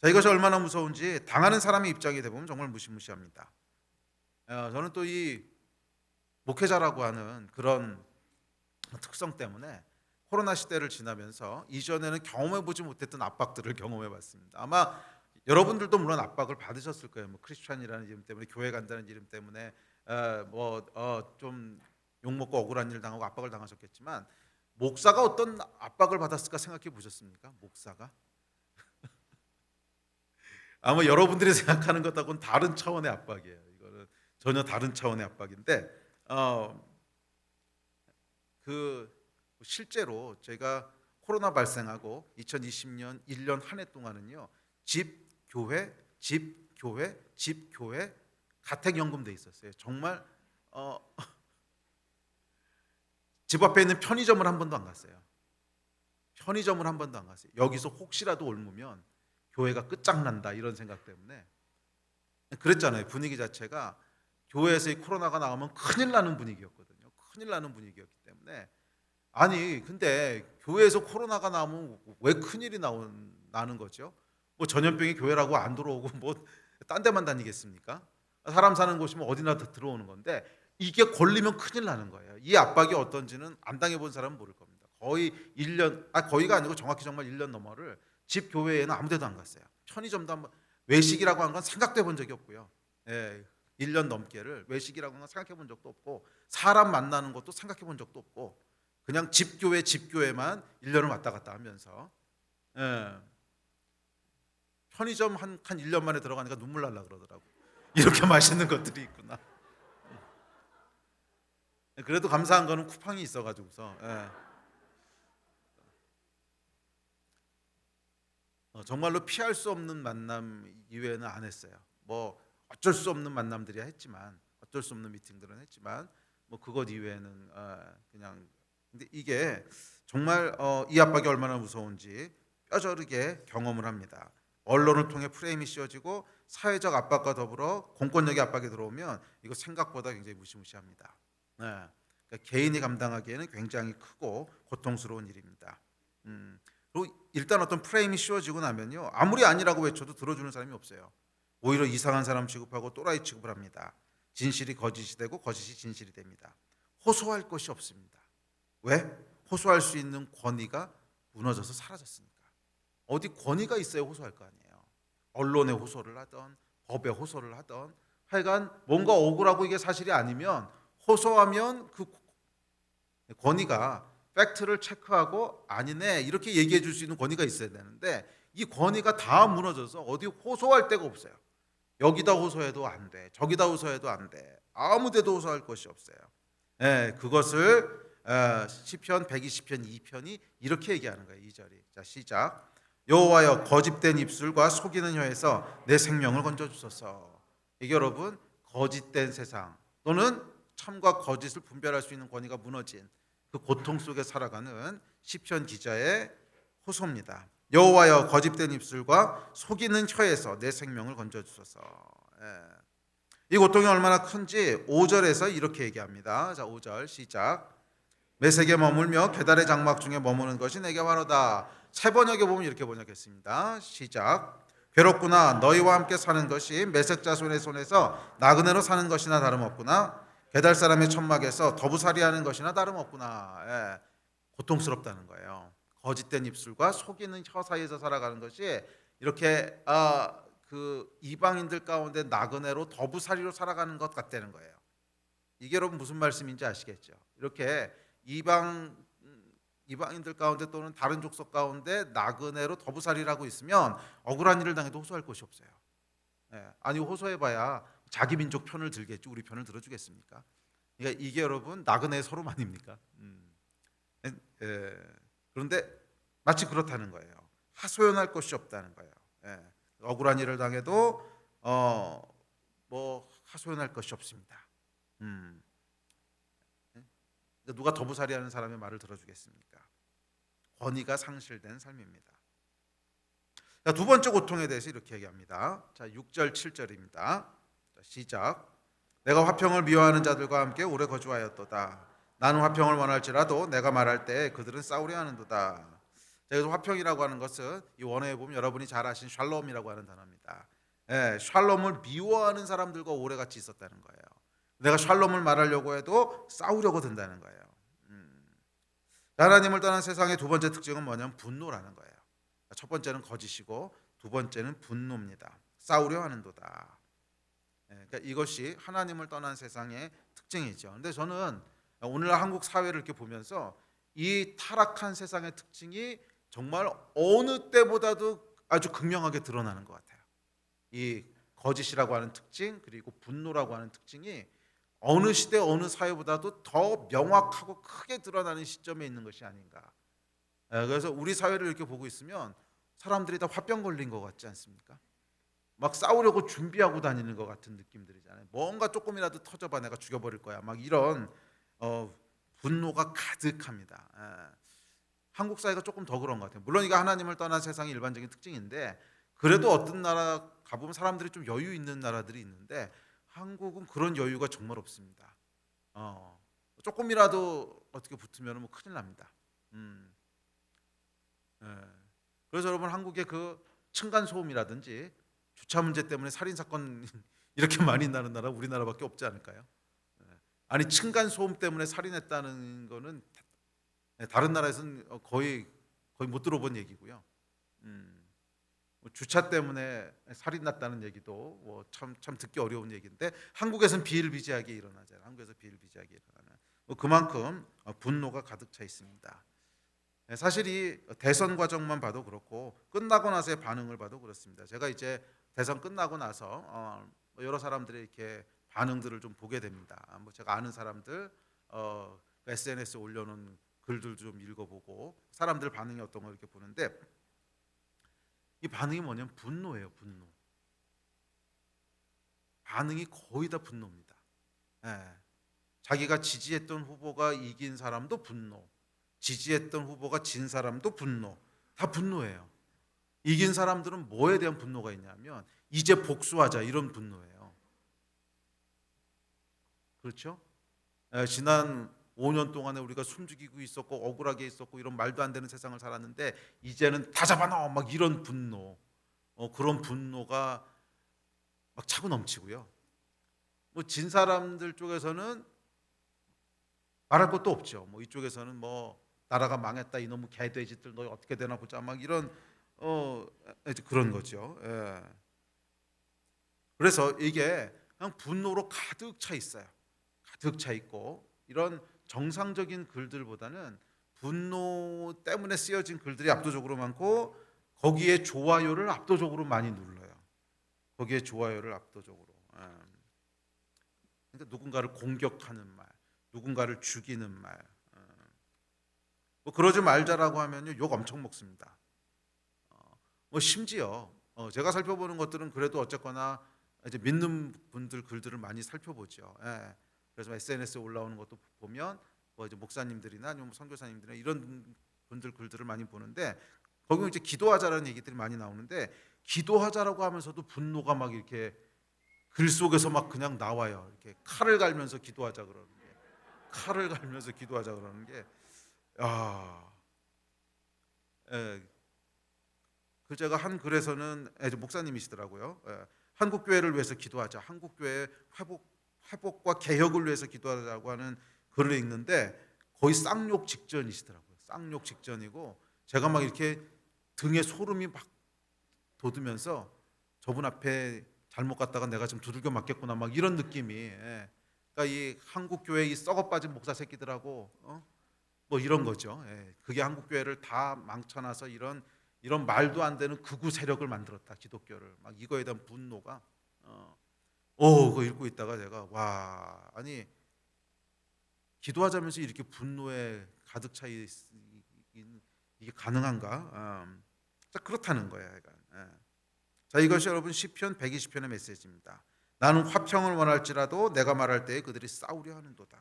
자, 이것이 얼마나 무서운지 당하는 사람의 입장이 되보면 정말 무시무시합니다. 저는 또 이 목회자라고 하는 그런 특성 때문에 코로나 시대를 지나면서 이전에는 경험해보지 못했던 압박들을 경험해봤습니다. 아마 여러분들도 물론 압박을 받으셨을 거예요. 뭐 크리스찬이라는 이름 때문에 교회 간다는 이름 때문에 좀 욕먹고 억울한 일 당하고 압박을 당하셨겠지만 목사가 어떤 압박을 받았을까 생각해 보셨습니까? 목사가 아마 여러분들이 생각하는 것하고는 다른 차원의 압박이에요. 이거는 전혀 다른 차원의 압박인데 그 실제로 제가 코로나 발생하고 2020년 1년 한 해 동안은요 집 교회 집 교회 집 교회 가택연금 돼 있었어요. 정말 집 앞에 있는 편의점을 한 번도 안 갔어요. 편의점을 한 번도 안 갔어요. 여기서 혹시라도 옮으면 교회가 끝장난다 이런 생각 때문에 그랬잖아요. 분위기 자체가 교회에서 이 코로나가 나오면 큰일 나는 분위기였거든요. 큰일 나는 분위기였기 때문에 아니 근데 교회에서 코로나가 나오면 왜 큰일이 나는 거죠? 뭐 전염병이 교회라고 안 들어오고 뭐 딴 데만 다니겠습니까? 사람 사는 곳이면 어디나 다 들어오는 건데 이게 걸리면 큰일 나는 거예요. 이 압박이 어떤지는 안 당해본 사람은 모를 겁니다. 거의 1년, 거의가 아니고 정확히 정말 1년 넘어를 집 교회에는 아무 데도 안 갔어요. 편의점도 한번 외식이라고 하는 건 생각도 해본 적이 없고요. 1년 넘게를 외식이라고 하는 건 생각해 본 적도 없고 사람 만나는 것도 생각해 본 적도 없고 그냥 집 교회만 1년을 왔다 갔다 하면서 편의점 한 1년 만에 들어가니까 눈물 날라 그러더라고. 이렇게 맛있는 것들이 있구나. 그래도 감사한 거는 쿠팡이 있어가지고서 정말로 피할 수 없는 만남 이외에는 안 했어요. 뭐 어쩔 수 없는 만남들이야 했지만 어쩔 수 없는 미팅들은 했지만 뭐 그것 이외에는 그냥 근데 이게 정말 이 압박이 얼마나 무서운지 뼈저리게 경험을 합니다. 언론을 통해 프레임이 씌워지고 사회적 압박과 더불어 공권력의 압박이 들어오면 이거 생각보다 굉장히 무시무시합니다. 그러니까 개인이 감당하기에는 굉장히 크고 고통스러운 일입니다. 그리고 일단 어떤 프레임이 씌워지고 나면요 아무리 아니라고 외쳐도 들어주는 사람이 없어요. 오히려 이상한 사람 취급하고 또라이 취급을 합니다. 진실이 거짓이 되고 거짓이 진실이 됩니다. 호소할 것이 없습니다. 왜? 호소할 수 있는 권위가 무너져서 사라졌으니까. 어디 권위가 있어야 호소할 거 아니에요. 언론에 호소를 하던 법에 호소를 하던 하여간 뭔가 억울하고 이게 사실이 아니면 호소하면 그 권위가 팩트를 체크하고 아니네 이렇게 얘기해 줄 수 있는 권위가 있어야 되는데 이 권위가 다 무너져서 어디 호소할 데가 없어요. 여기다 호소해도 안 돼. 저기다 호소해도 안 돼. 아무 데도 호소할 것이 없어요. 예, 그것을 시편 120편 2편이 이렇게 얘기하는 거예요. 2절이. 자, 시작. 여호와여 거짓된 입술과 속이는 혀에서 내 생명을 건져 주소서. 이게 여러분 거짓된 세상 또는 참과 거짓을 분별할 수 있는 권위가 무너진 그 고통 속에 살아가는 시편 기자의 호소입니다. 여호와여 거짓된 입술과 속이는 혀에서 내 생명을 건져 주소서. 예. 이 고통이 얼마나 큰지 5절에서 이렇게 얘기합니다. 자, 5절 시작. 메색에 머물며 계달의 장막 중에 머무는 것이 내게 화로다. 새 번역에 보면 이렇게 번역했습니다. 시작. 괴롭구나. 너희와 함께 사는 것이 메색 자손의 손에서 나그네로 사는 것이나 다름없구나. 계달 사람의 천막에서 더부살이하는 것이나 다름없구나. 예. 고통스럽다는 거예요. 거짓된 입술과 속이는 혀 사이에서 살아가는 것이 이렇게 그 이방인들 가운데 나그네로 더부살이로 살아가는 것 같다는 거예요. 이게 여러분 무슨 말씀인지 아시겠죠? 이렇게 이방인들 가운데 또는 다른 족속 가운데 나그네로 더부살이라고 있으면 억울한 일을 당해도 호소할 것이 없어요. 예, 아니 호소해봐야 자기 민족 편을 들겠지 우리 편을 들어주겠습니까? 그러니까 이게 여러분 나그네 서름 아닙니까? 그런데 마치 그렇다는 거예요. 하소연할 것이 없다는 거예요. 예, 억울한 일을 당해도 뭐 하소연할 것이 없습니다. 누가 더부살이하는 사람의 말을 들어주겠습니까? 권위가 상실된 삶입니다. 자, 두 번째 고통에 대해서 이렇게 얘기합니다. 자, 6절 7절입니다. 자, 시작. 내가 화평을 미워하는 자들과 함께 오래 거주하였도다. 나는 화평을 원할지라도 내가 말할 때 그들은 싸우려 하는도다. 여기서 화평이라고 하는 것은 이 원어에 보면 여러분이 잘 아신 샬롬이라고 하는 단어입니다. 예, 샬롬을 미워하는 사람들과 오래 같이 있었다는 거예요. 내가 샬롬을 말하려고 해도 싸우려고 든다는 거예요. 하나님을 떠난 세상의 두 번째 특징은 뭐냐면 분노라는 거예요. 첫 번째는 거짓이고 두 번째는 분노입니다. 싸우려 하는도다. 그러니까 이것이 하나님을 떠난 세상의 특징이죠. 그런데 저는 오늘날 한국 사회를 이렇게 보면서 이 타락한 세상의 특징이 정말 어느 때보다도 아주 극명하게 드러나는 것 같아요. 이 거짓이라고 하는 특징 그리고 분노라고 하는 특징이 어느 시대 어느 사회보다도 더 명확하고 크게 드러나는 시점에 있는 것이 아닌가. 그래서 우리 사회를 이렇게 보고 있으면 사람들이 다 화병 걸린 것 같지 않습니까? 막 싸우려고 준비하고 다니는 것 같은 느낌들이잖아요. 뭔가 조금이라도 터져봐 내가 죽여버릴 거야. 막 이런 분노가 가득합니다. 한국 사회가 조금 더 그런 것 같아요. 물론 이거 하나님을 떠난 세상의 일반적인 특징인데 그래도 어떤 나라 가보면 사람들이 좀 여유 있는 나라들이 있는데 한국은 그런 여유가 정말 없습니다. 조금이라도 어떻게 붙으면 뭐 큰일 납니다. 그래서 여러분 한국의 그 층간 소음이라든지 주차 문제 때문에 살인 사건 이렇게 많이 나는 나라 우리나라밖에 없지 않을까요? 아니 층간 소음 때문에 살인했다는 거는 다른 나라에서는 거의 못 들어본 얘기고요. 주차 때문에 살인 났다는 얘기도 참 듣기 어려운 얘기인데 한국에서는 비일비재하게 일어나잖아요. 한국에서 비일비재하게 일어나는 그만큼 분노가 가득 차 있습니다. 사실 이 대선 과정만 봐도 그렇고 끝나고 나서의 반응을 봐도 그렇습니다. 제가 이제 대선 끝나고 나서 여러 사람들의 이렇게 반응들을 좀 보게 됩니다. 뭐 제가 아는 사람들 SNS에 올려놓은 글들도 좀 읽어보고 사람들 반응이 어떤 걸 이렇게 보는데 이 반응이 뭐냐면 분노예요. 분노. 반응이 거의 다 분노입니다. 자기가 지지했던 후보가 이긴 사람도 분노, 지지했던 후보가 진 사람도 분노, 다 분노예요. 이긴 사람들은 뭐에 대한 분노가 있냐면 이제 복수하자 이런 분노예요. 그렇죠? 지난 5년 동안에 우리가 숨죽이고 있었고 억울하게 있었고 이런 말도 안 되는 세상을 살았는데 이제는 다 잡아넣어 막 이런 분노, 그런 분노가 막 차고 넘치고요. 뭐 진 사람들 쪽에서는 말할 것도 없죠. 뭐 이쪽에서는 뭐 나라가 망했다 이놈의 개돼지들 너 어떻게 되나 보자 막 이런 그런 거죠. 그래서 이게 그냥 분노로 가득 차 있어요. 가득 차 있고 이런 정상적인 글들보다는 분노 때문에 쓰여진 글들이 압도적으로 많고 거기에 좋아요를 압도적으로 많이 눌러요. 거기에 좋아요를 압도적으로. 그러니까 누군가를 공격하는 말, 누군가를 죽이는 말, 뭐 그러지 말자라고 하면요 욕 엄청 먹습니다. 뭐 심지어 제가 살펴보는 것들은 그래도 어쨌거나 이제 믿는 분들 글들을 많이 살펴보죠. 예. 그래서 SNS에 올라오는 것도 보면 뭐 이제 목사님들이나 아니면 뭐 선교사님들이나 이런 분들 글들을 많이 보는데 거기 이제 기도하자라는 얘기들이 많이 나오는데 기도하자라고 하면서도 분노가 막 이렇게 글 속에서 막 그냥 나와요. 이렇게 칼을 갈면서 기도하자 그러는 게, 칼을 갈면서 기도하자 그러는 게, 예. 그 제가 한 글에서는 이제 목사님이시더라고요. 예. 한국 교회를 위해서 기도하자, 한국 교회 회복과 개혁을 위해서 기도하자고 하는 글을 읽는데 거의 쌍욕 직전이시더라고요. 쌍욕 직전이고 제가 막 이렇게 등에 소름이 막 돋으면서 저분 앞에 잘못 갔다가 내가 좀 두들겨 맞겠구나 막 이런 느낌이. 예. 그러니까 이 한국 교회 이 썩어 빠진 목사 새끼들하고 뭐 이런 거죠. 예. 그게 한국 교회를 다 망쳐놔서 이런 말도 안 되는 극우 세력을 만들었다 기독교를. 막 이거에 대한 분노가 그거 읽고 있다가 제가 와 아니 기도하자면서 이렇게 분노에 가득 차 이게 가능한가? 자 그렇다는 거예요. 자 이것이 여러분 시편 120편의 메시지입니다. 나는 화평을 원할지라도 내가 말할 때에 그들이 싸우려 하는도다.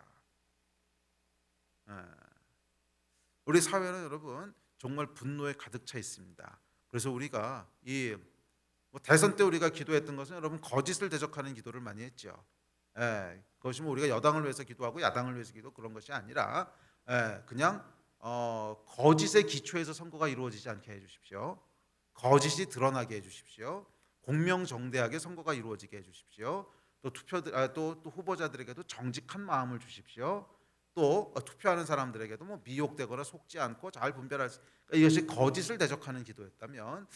우리 사회는 여러분 정말 분노에 가득 차 있습니다. 그래서 우리가 뭐 대선 때 우리가 기도했던 것은 여러분 거짓을 대적하는 기도를 많이 했죠. 그것이 뭐 우리가 여당을 위해서 기도하고 야당을 위해서 기도 그런 것이 아니라 그냥 거짓의 기초에서 선거가 이루어지지 않게 해주십시오. 거짓이 드러나게 해주십시오. 공명정대하게 선거가 이루어지게 해주십시오. 또 후보자들에게도 정직한 마음을 주십시오. 또 투표하는 사람들에게도 뭐 미혹되거나 속지 않고 잘 분별할 수. 그러니까 이것이 거짓을 대적하는 기도였다면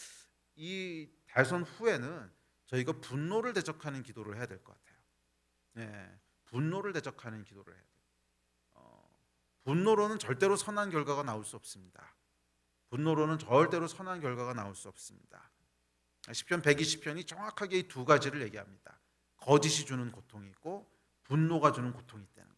이 대선 후에는 저희가 분노를 대적하는 기도를 해야 될 것 같아요. 분노를 대적하는 기도를 해야 돼요. 분노로는 절대로 선한 결과가 나올 수 없습니다. 분노로는 절대로 선한 결과가 나올 수 없습니다. 시편 120편이 정확하게 이 두 가지를 얘기합니다. 거짓이 주는 고통이 있고 분노가 주는 고통이 있다는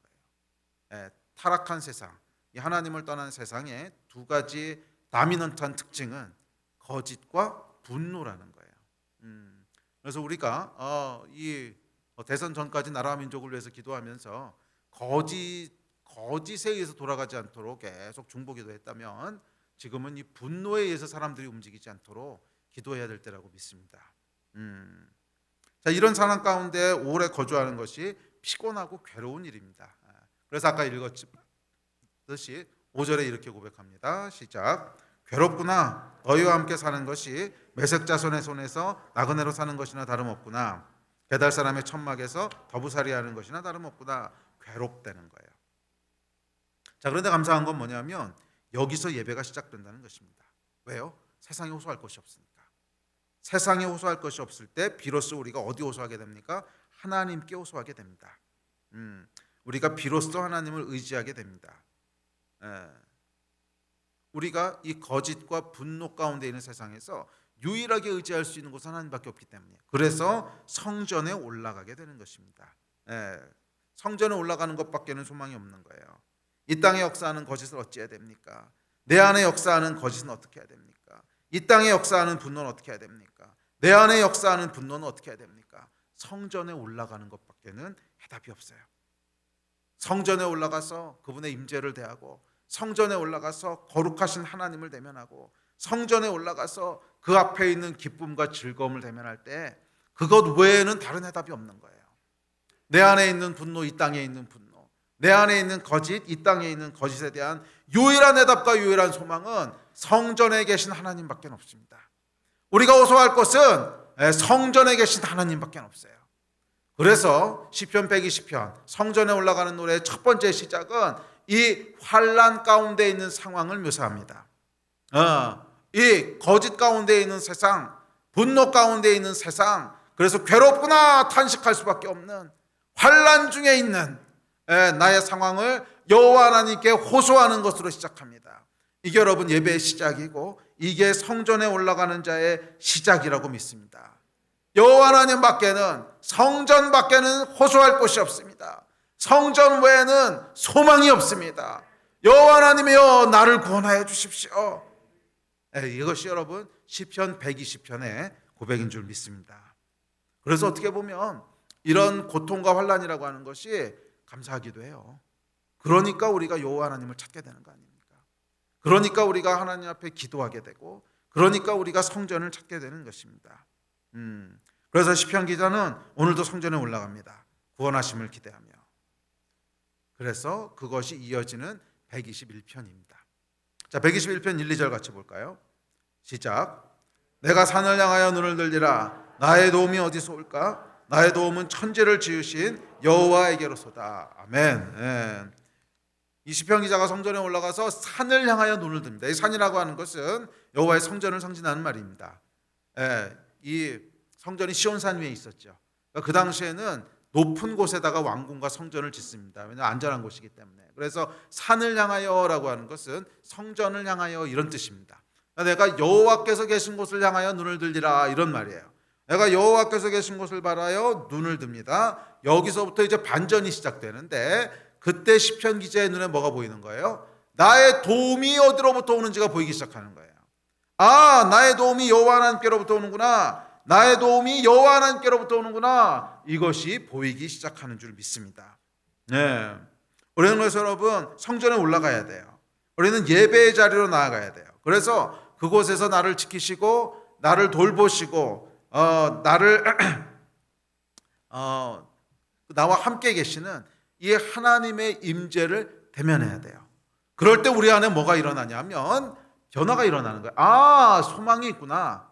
거예요. 타락한 세상, 이 하나님을 떠난 세상의 두 가지 다미넌트한 특징은 거짓과 분노라는 거예요. 그래서 우리가 이 대선 전까지 나라와 민족을 위해서 기도하면서 거짓에 의해서 돌아가지 않도록 계속 중보기도했다면 지금은 이 분노에 의해서 사람들이 움직이지 않도록 기도해야 될 때라고 믿습니다. 자, 이런 상황 가운데 오래 거주하는 것이 피곤하고 괴로운 일입니다. 그래서 아까 읽었듯이 5절에 이렇게 고백합니다. 시작. 괴롭구나. 너희와 함께 사는 것이 매색 자손의 손에서 나그네로 사는 것이나 다름없구나. 배달 사람의 천막에서 더부살이하는 것이나 다름없구나. 괴롭다는 거예요. 자, 그런데 감사한 건 뭐냐면 여기서 예배가 시작된다는 것입니다. 왜요? 세상에 호소할 것이 없으니까. 세상에 호소할 것이 없을 때 비로소 우리가 어디 호소하게 됩니까? 하나님께 호소하게 됩니다. 우리가 비로소 하나님을 의지하게 됩니다. 우리가 이 거짓과 분노 가운데 있는 세상에서 유일하게 의지할 수 있는 곳은 하나님밖에 없기 때문에 그래서 성전에 올라가게 되는 것입니다. 성전에 올라가는 것밖에는 소망이 없는 거예요. 이 땅에 역사하는 거짓을 어찌해야 됩니까? 내 안에 역사하는 거짓은 어떻게 해야 됩니까? 이 땅에 역사하는 분노는 어떻게 해야 됩니까? 내 안에 역사하는 분노는 어떻게 해야 됩니까? 성전에 올라가는 것밖에는 해답이 없어요. 성전에 올라가서 그분의 임재를 대하고 성전에 올라가서 거룩하신 하나님을 대면하고 성전에 올라가서 그 앞에 있는 기쁨과 즐거움을 대면할 때 그것 외에는 다른 해답이 없는 거예요. 내 안에 있는 분노, 이 땅에 있는 분노, 내 안에 있는 거짓, 이 땅에 있는 거짓에 대한 유일한 해답과 유일한 소망은 성전에 계신 하나님밖에 없습니다. 우리가 호소할 것은 성전에 계신 하나님밖에 없어요. 그래서 시편 120편 성전에 올라가는 노래의 첫 번째 시작은 이 환난 가운데 있는 상황을 묘사합니다. 이 거짓 가운데 있는 세상, 분노 가운데 있는 세상, 그래서 괴롭구나 탄식할 수밖에 없는 환난 중에 있는 나의 상황을 여호와 하나님께 호소하는 것으로 시작합니다. 이게 여러분 예배의 시작이고 이게 성전에 올라가는 자의 시작이라고 믿습니다. 여호와 하나님 밖에는, 성전 밖에는 호소할 곳이 없습니다. 성전 외에는 소망이 없습니다. 여호와 하나님이여 나를 구원하여 주십시오. 이것이 여러분 시편 120편의 고백인 줄 믿습니다. 그래서 어떻게 보면 이런 고통과 환난이라고 하는 것이 감사하기도 해요. 그러니까 우리가 여호와 하나님을 찾게 되는 거 아닙니까? 그러니까 우리가 하나님 앞에 기도하게 되고, 그러니까 우리가 성전을 찾게 되는 것입니다. 그래서 시편 기자는 오늘도 성전에 올라갑니다. 구원하심을 기대하며. 그래서 그것이 이어지는 121편입니다. 자, 121편 1, 2절 같이 볼까요? 시작. 내가 산을 향하여 눈을 들리라. 나의 도움이 어디서 올까? 나의 도움은 천지를 지으신 여호와에게로소다. 아멘. 이 시편 기자가 성전에 올라가서 산을 향하여 눈을 듭니다. 이 산이라고 하는 것은 여호와의 성전을 상징하는 말입니다. 이 성전이 시온산 위에 있었죠. 그 당시에는 높은 곳에다가 왕궁과 성전을 짓습니다. 왜냐하면 안전한 곳이기 때문에. 그래서 산을 향하여라고 하는 것은 성전을 향하여 이런 뜻입니다. 내가 여호와께서 계신 곳을 향하여 눈을 들리라 이런 말이에요. 내가 여호와께서 계신 곳을 바라여 눈을 듭니다. 여기서부터 이제 반전이 시작되는데, 그때 시편 기자의 눈에 뭐가 보이는 거예요? 나의 도움이 어디로부터 오는지가 보이기 시작하는 거예요. 아, 나의 도움이 여호와 하나님께로부터 오는구나. 나의 도움이 여호와 하나님께로부터 오는구나. 이것이 보이기 시작하는 줄 믿습니다. 우리는 그래서 여러분 성전에 올라가야 돼요. 우리는 예배의 자리로 나아가야 돼요. 그래서 그곳에서 나를 지키시고 나를 돌보시고 나를 나와 함께 계시는 이 하나님의 임재를 대면해야 돼요. 그럴 때 우리 안에 뭐가 일어나냐면 변화가 일어나는 거예요. 아, 소망이 있구나.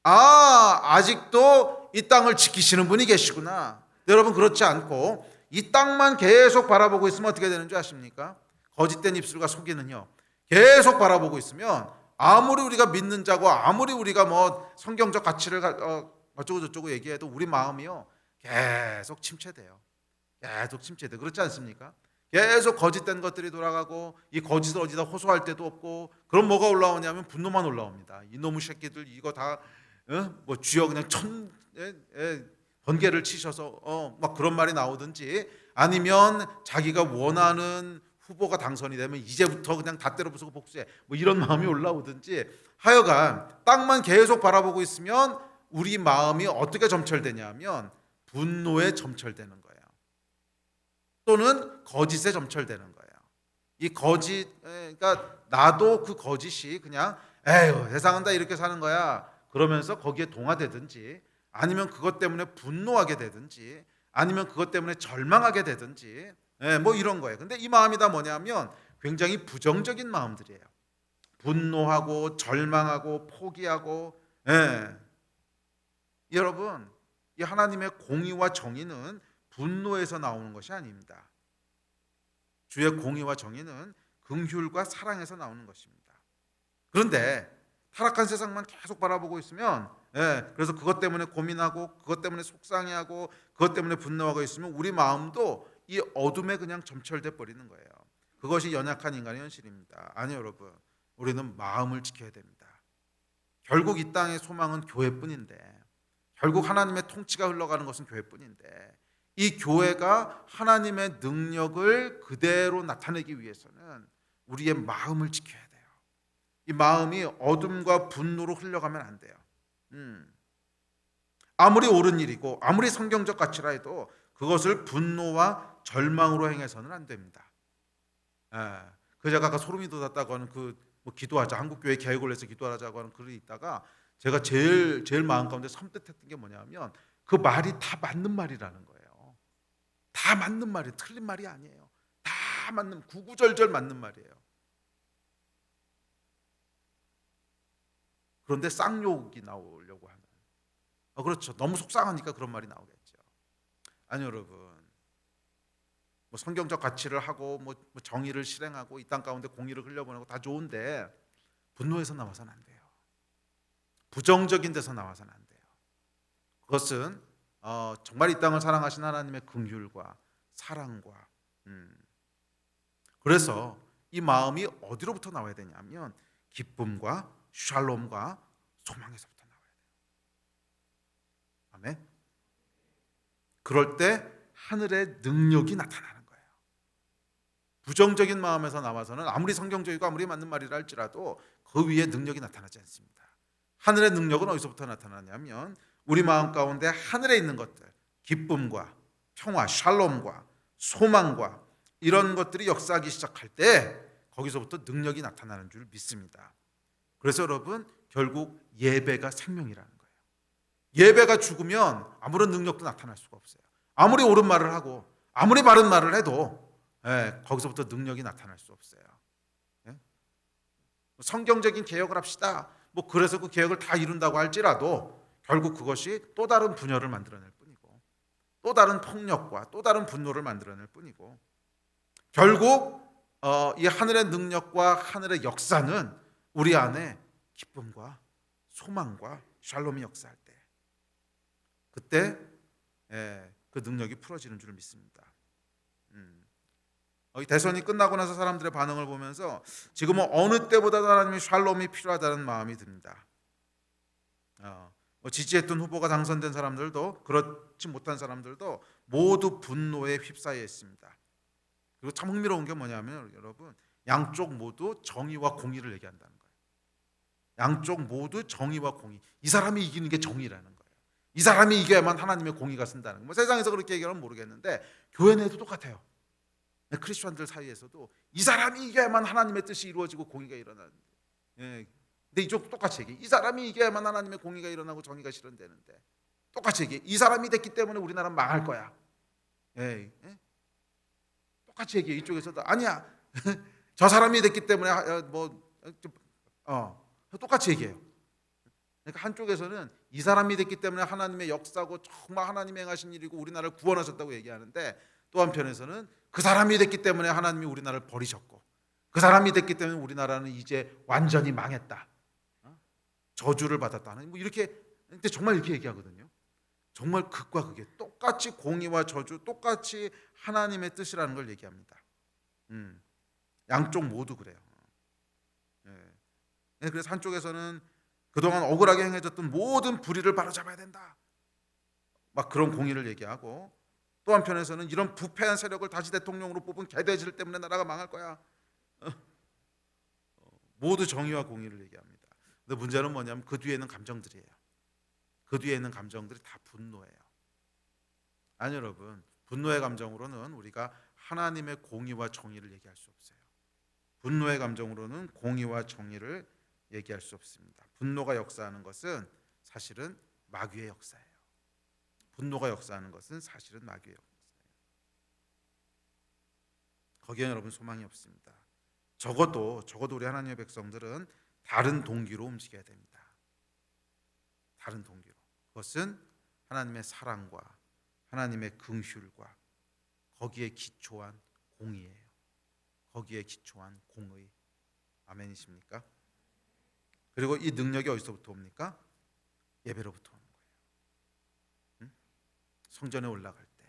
아, 아직도 이 땅을 지키시는 분이 계시구나. 여러분, 그렇지 않고 이 땅만 계속 바라보고 있으면 어떻게 되는 줄 아십니까? 거짓된 입술과 속이는요, 계속 바라보고 있으면 아무리 우리가 믿는 자고 아무리 우리가 뭐 성경적 가치를 어쩌고 저쩌고 얘기해도 우리 마음이요 계속 침체돼요. 계속 침체돼. 그렇지 않습니까? 계속 거짓된 것들이 돌아가고, 이 거짓을 어디다 호소할 데도 없고, 그럼 뭐가 올라오냐면 분노만 올라옵니다. 이놈의 새끼들 이거 다 뭐 쥐어 그냥 번개를 치셔서 막 그런 말이 나오든지, 아니면 자기가 원하는 후보가 당선이 되면 이제부터 그냥 다 때려 부수고 복수해, 뭐 이런 마음이 올라오든지, 하여간 땅만 계속 바라보고 있으면 우리 마음이 어떻게 점철되냐면 분노에 점철되는 거예요. 또는 거짓에 점철되는 거예요. 이 거짓, 그러니까 나도 그 거짓이 그냥 에휴 세상은 다 이렇게 사는 거야 그러면서 거기에 동화되든지, 아니면 그것 때문에 분노하게 되든지, 아니면 그것 때문에 절망하게 되든지, 뭐 이런 거예요. 근데 이 마음이 다 뭐냐면 굉장히 부정적인 마음들이에요. 분노하고 절망하고 포기하고. 여러분, 이 하나님의 공의와 정의는 분노에서 나오는 것이 아닙니다. 주의 공의와 정의는 긍휼과 사랑에서 나오는 것입니다. 그런데 타락한 세상만 계속 바라보고 있으면, 그래서 그것 때문에 고민하고 그것 때문에 속상해하고 그것 때문에 분노하고 있으면 우리 마음도 이 어둠에 그냥 점철돼 버리는 거예요. 그것이 연약한 인간의 현실입니다. 아니 여러분, 우리는 마음을 지켜야 됩니다. 결국 이 땅의 소망은 교회뿐인데, 결국 하나님의 통치가 흘러가는 것은 교회뿐인데, 이 교회가 하나님의 능력을 그대로 나타내기 위해서는 우리의 마음을 지켜야 돼요. 이 마음이 어둠과 분노로 흘러가면 안 돼요. 아무리 옳은 일이고 아무리 성경적 가치라 해도 그것을 분노와 절망으로 행해서는 안 됩니다. 그 제가 아까 소름이 돋았다고 하는 뭐 기도하자, 한국교회 계획을 해서 기도하자고 하는 글이 있다가 제가 제일 마음 가운데 섬뜩했던 게 뭐냐면 그 말이 다 맞는 말이라는 거예요. 다 맞는 말이에요. 틀린 말이 아니에요. 다 맞는, 구구절절 맞는 말이에요. 그런데 쌍욕이 나오려고 하는. 그렇죠. 너무 속상하니까 그런 말이 나오겠죠. 아니 여러분, 뭐 성경적 가치를 하고 뭐 정의를 실행하고 이 땅 가운데 공의를 흘려보내고 다 좋은데 분노에서 나와서는 안 돼요. 부정적인 데서 나와서는 안 돼요. 그것은 정말 이 땅을 사랑하신 하나님의 긍휼과 사랑과, 그래서 이 마음이 어디로부터 나와야 되냐면 기쁨과 샬롬과 소망에서부터 나와야 돼요. 아멘. 그럴 때 하늘의 능력이 나타나는 거예요. 부정적인 마음에서 나와서는 아무리 성경적이고 아무리 맞는 말이라 할지라도 그 위에 능력이 나타나지 않습니다. 하늘의 능력은 어디서부터 나타나냐면 우리 마음 가운데 하늘에 있는 것들, 기쁨과 평화, 샬롬과 소망과 이런 것들이 역사하기 시작할 때 거기서부터 능력이 나타나는 줄 믿습니다. 그래서 여러분, 결국 예배가 생명이라는 거예요. 예배가 죽으면 아무런 능력도 나타날 수가 없어요. 아무리 옳은 말을 하고 아무리 바른 말을 해도 거기서부터 능력이 나타날 수 없어요. 성경적인 개혁을 합시다. 뭐 그래서 그 개혁을 다 이룬다고 할지라도 결국 그것이 또 다른 분열을 만들어낼 뿐이고 또 다른 폭력과 또 다른 분노를 만들어낼 뿐이고 결국 이 하늘의 능력과 하늘의 역사는 우리 안에 기쁨과 소망과 샬롬이 역사할 때 그때 그 능력이 풀어지는 줄 믿습니다. 이 대선이 끝나고 나서 사람들의 반응을 보면서 지금은 어느 때보다 하나님의 샬롬이 필요하다는 마음이 듭니다. 지지했던 후보가 당선된 사람들도 그렇지 못한 사람들도 모두 분노에 휩싸여 있습니다. 그리고 참 흥미로운 게 뭐냐면 여러분, 양쪽 모두 정의와 공의를 얘기한다는 거예요. 양쪽 모두 정의와 공의. 이 사람이 이기는 게 정의라는 거예요. 이 사람이 이겨야만 하나님의 공의가 쓴다는 거예요. 뭐 세상에서 그렇게 얘기하면 모르겠는데 교회 내도 똑같아요. 크리스천들 사이에서도 이 사람이 이겨야만 하나님의 뜻이 이루어지고 공의가 일어나는데, 근데 이쪽 똑같이 얘기해. 이 사람이 이겨야만 하나님의 공의가 일어나고 정의가 실현되는데 똑같이 얘기해. 이 사람이 됐기 때문에 우리나라는 망할 거야. 똑같이 얘기해. 이쪽에서도 아니야. 저 사람이 됐기 때문에 똑같이 얘기해요. 그러니까 한쪽에서는 이 사람이 됐기 때문에 하나님의 역사고 정말 하나님이 행하신 일이고 우리나라를 구원하셨다고 얘기하는데 또 한편에서는 그 사람이 됐기 때문에 하나님이 우리나라를 버리셨고 그 사람이 됐기 때문에 우리나라는 이제 완전히 망했다. 저주를 받았다는 뭐 이렇게 근데 정말 이렇게 얘기하거든요. 정말 극과 극에 똑같이 공의와 저주, 똑같이 하나님의 뜻이라는 걸 얘기합니다. 양쪽 모두 그래요. 그래서 한쪽에서는 그동안 억울하게 행해졌던 모든 불의를 바로잡아야 된다. 막 그런 공의를 얘기하고 또 한편에서는 이런 부패한 세력을 다시 대통령으로 뽑은 개돼지들 때문에 나라가 망할 거야. 모두 정의와 공의를 얘기합니다. 근데 문제는 뭐냐면 그 뒤에는 감정들이에요. 그 뒤에 있는 감정들이 다 분노예요. 아니 여러분, 분노의 감정으로는 우리가 하나님의 공의와 정의를 얘기할 수 없어요. 분노의 감정으로는 공의와 정의를 얘기할 수 없습니다. 분노가 역사하는 것은 사실은 마귀의 역사예요. 분노가 역사하는 것은 사실은 마귀의 역사예요. 거기에 여러분 소망이 없습니다. 적어도 우리 하나님의 백성들은 다른 동기로 움직여야 됩니다. 다른 동기로. 그것은 하나님의 사랑과 하나님의 긍휼과 거기에 기초한 공의예요. 거기에 기초한 공의. 아멘이십니까? 그리고 이 능력이 어디서부터 옵니까? 예배로부터 오는 거예요. 성전에 올라갈 때,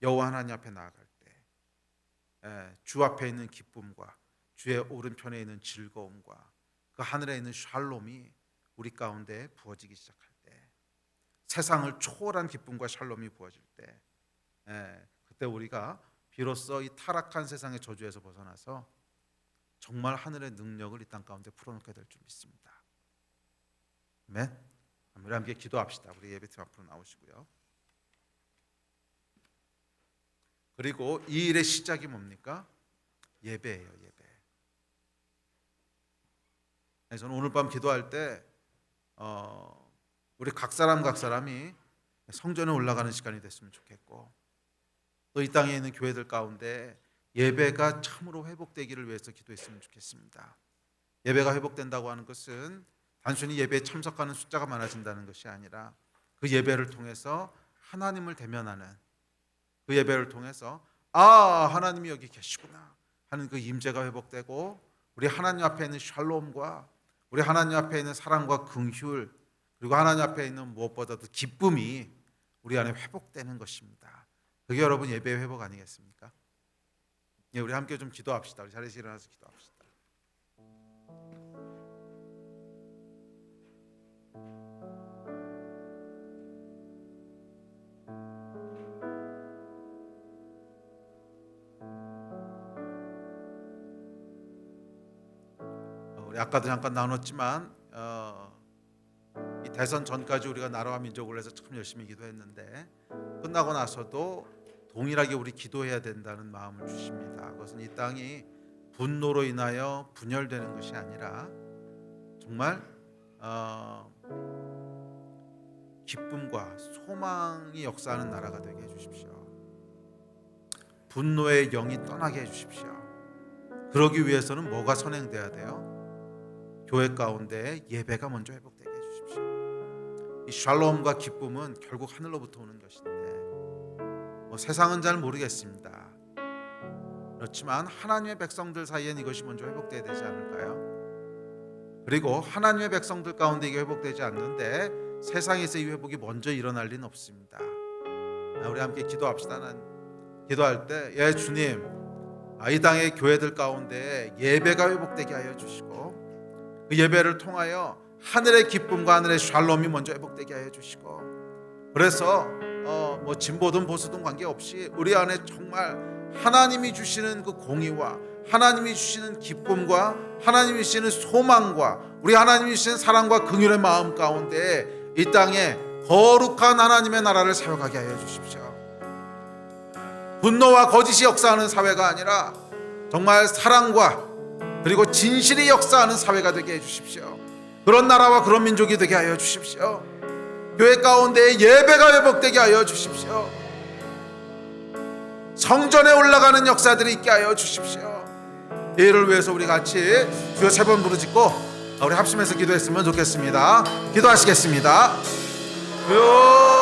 여호와 하나님 앞에 나아갈 때, 주 앞에 있는 기쁨과 주의 오른편에 있는 즐거움과 그 하늘에 있는 샬롬이 우리 가운데 부어지기 시작할 때, 세상을 초월한 기쁨과 샬롬이 부어질 때, 그때 우리가 비로소 이 타락한 세상의 저주에서 벗어나서 정말 하늘의 능력을 이 땅 가운데 풀어놓게 될 줄 믿습니다. 아멘. 우리 함께 기도합시다. 우리 예배팀 앞으로 나오시고요. 그리고 이 일의 시작이 뭡니까? 예배예요. 예배. 저는 오늘 밤 기도할 때 우리 각 사람이 성전에 올라가는 시간이 됐으면 좋겠고 또 이 땅에 있는 교회들 가운데 예배가 참으로 회복되기를 위해서 기도했으면 좋겠습니다. 예배가 회복된다고 하는 것은 단순히 예배에 참석하는 숫자가 많아진다는 것이 아니라 그 예배를 통해서 하나님을 대면하는 그 예배를 통해서 하나님이 여기 계시구나 하는 그 임재가 회복되고 우리 하나님 앞에 있는 샬롬과 우리 하나님 앞에 있는 사랑과 긍휼 그리고 하나님 앞에 있는 무엇보다도 기쁨이 우리 안에 회복되는 것입니다. 그게 여러분 예배의 회복 아니겠습니까? 우리 함께 좀 기도합시다. 우리 자리에서 일어나서 기도합시다. 우리 아까도 잠깐 나눴지만 이 대선 전까지 우리가 나라와 민족을 위해서 참 열심히 기도했는데 끝나고 나서도 동일하게 우리 기도해야 된다는 마음을 주십니다. 그것은 이 땅이 분노로 인하여 분열되는 것이 아니라 정말 기쁨과 소망이 역사하는 나라가 되게 해주십시오. 분노의 영이 떠나게 해주십시오. 그러기 위해서는 뭐가 선행돼야 돼요? 교회 가운데 예배가 먼저 회복되게 해주십시오. 이 샬롬과 기쁨은 결국 하늘로부터 오는 것인데 세상은 잘 모르겠습니다. 그렇지만 하나님의 백성들 사이엔 이것이 먼저 회복돼야 되지 않을까요? 그리고 하나님의 백성들 가운데 이게 회복되지 않는데 세상에서 이 회복이 먼저 일어날 리는 없습니다. 우리 함께 기도합시다. 기도할 때 주님, 이 땅의 교회들 가운데 예배가 회복되게 하여 주시고 그 예배를 통하여 하늘의 기쁨과 하늘의 샬롬이 먼저 회복되게 하여 주시고 그래서 진보든 보수든 관계없이 우리 안에 정말 하나님이 주시는 그 공의와 하나님이 주시는 기쁨과 하나님이 주시는 소망과 우리 하나님이 주시는 사랑과 긍휼의 마음 가운데 이 땅에 거룩한 하나님의 나라를 세워가게 하여 주십시오. 분노와 거짓이 역사하는 사회가 아니라 정말 사랑과 그리고 진실이 역사하는 사회가 되게 해주십시오. 그런 나라와 그런 민족이 되게 하여 주십시오. 교회 가운데 예배가 회복되게 하여 주십시오. 성전에 올라가는 역사들이 있게 하여 주십시오. 이 일을 위해서 우리 같이 주여 3번 부르짖고 우리 합심해서 기도했으면 좋겠습니다. 기도하시겠습니다. 주여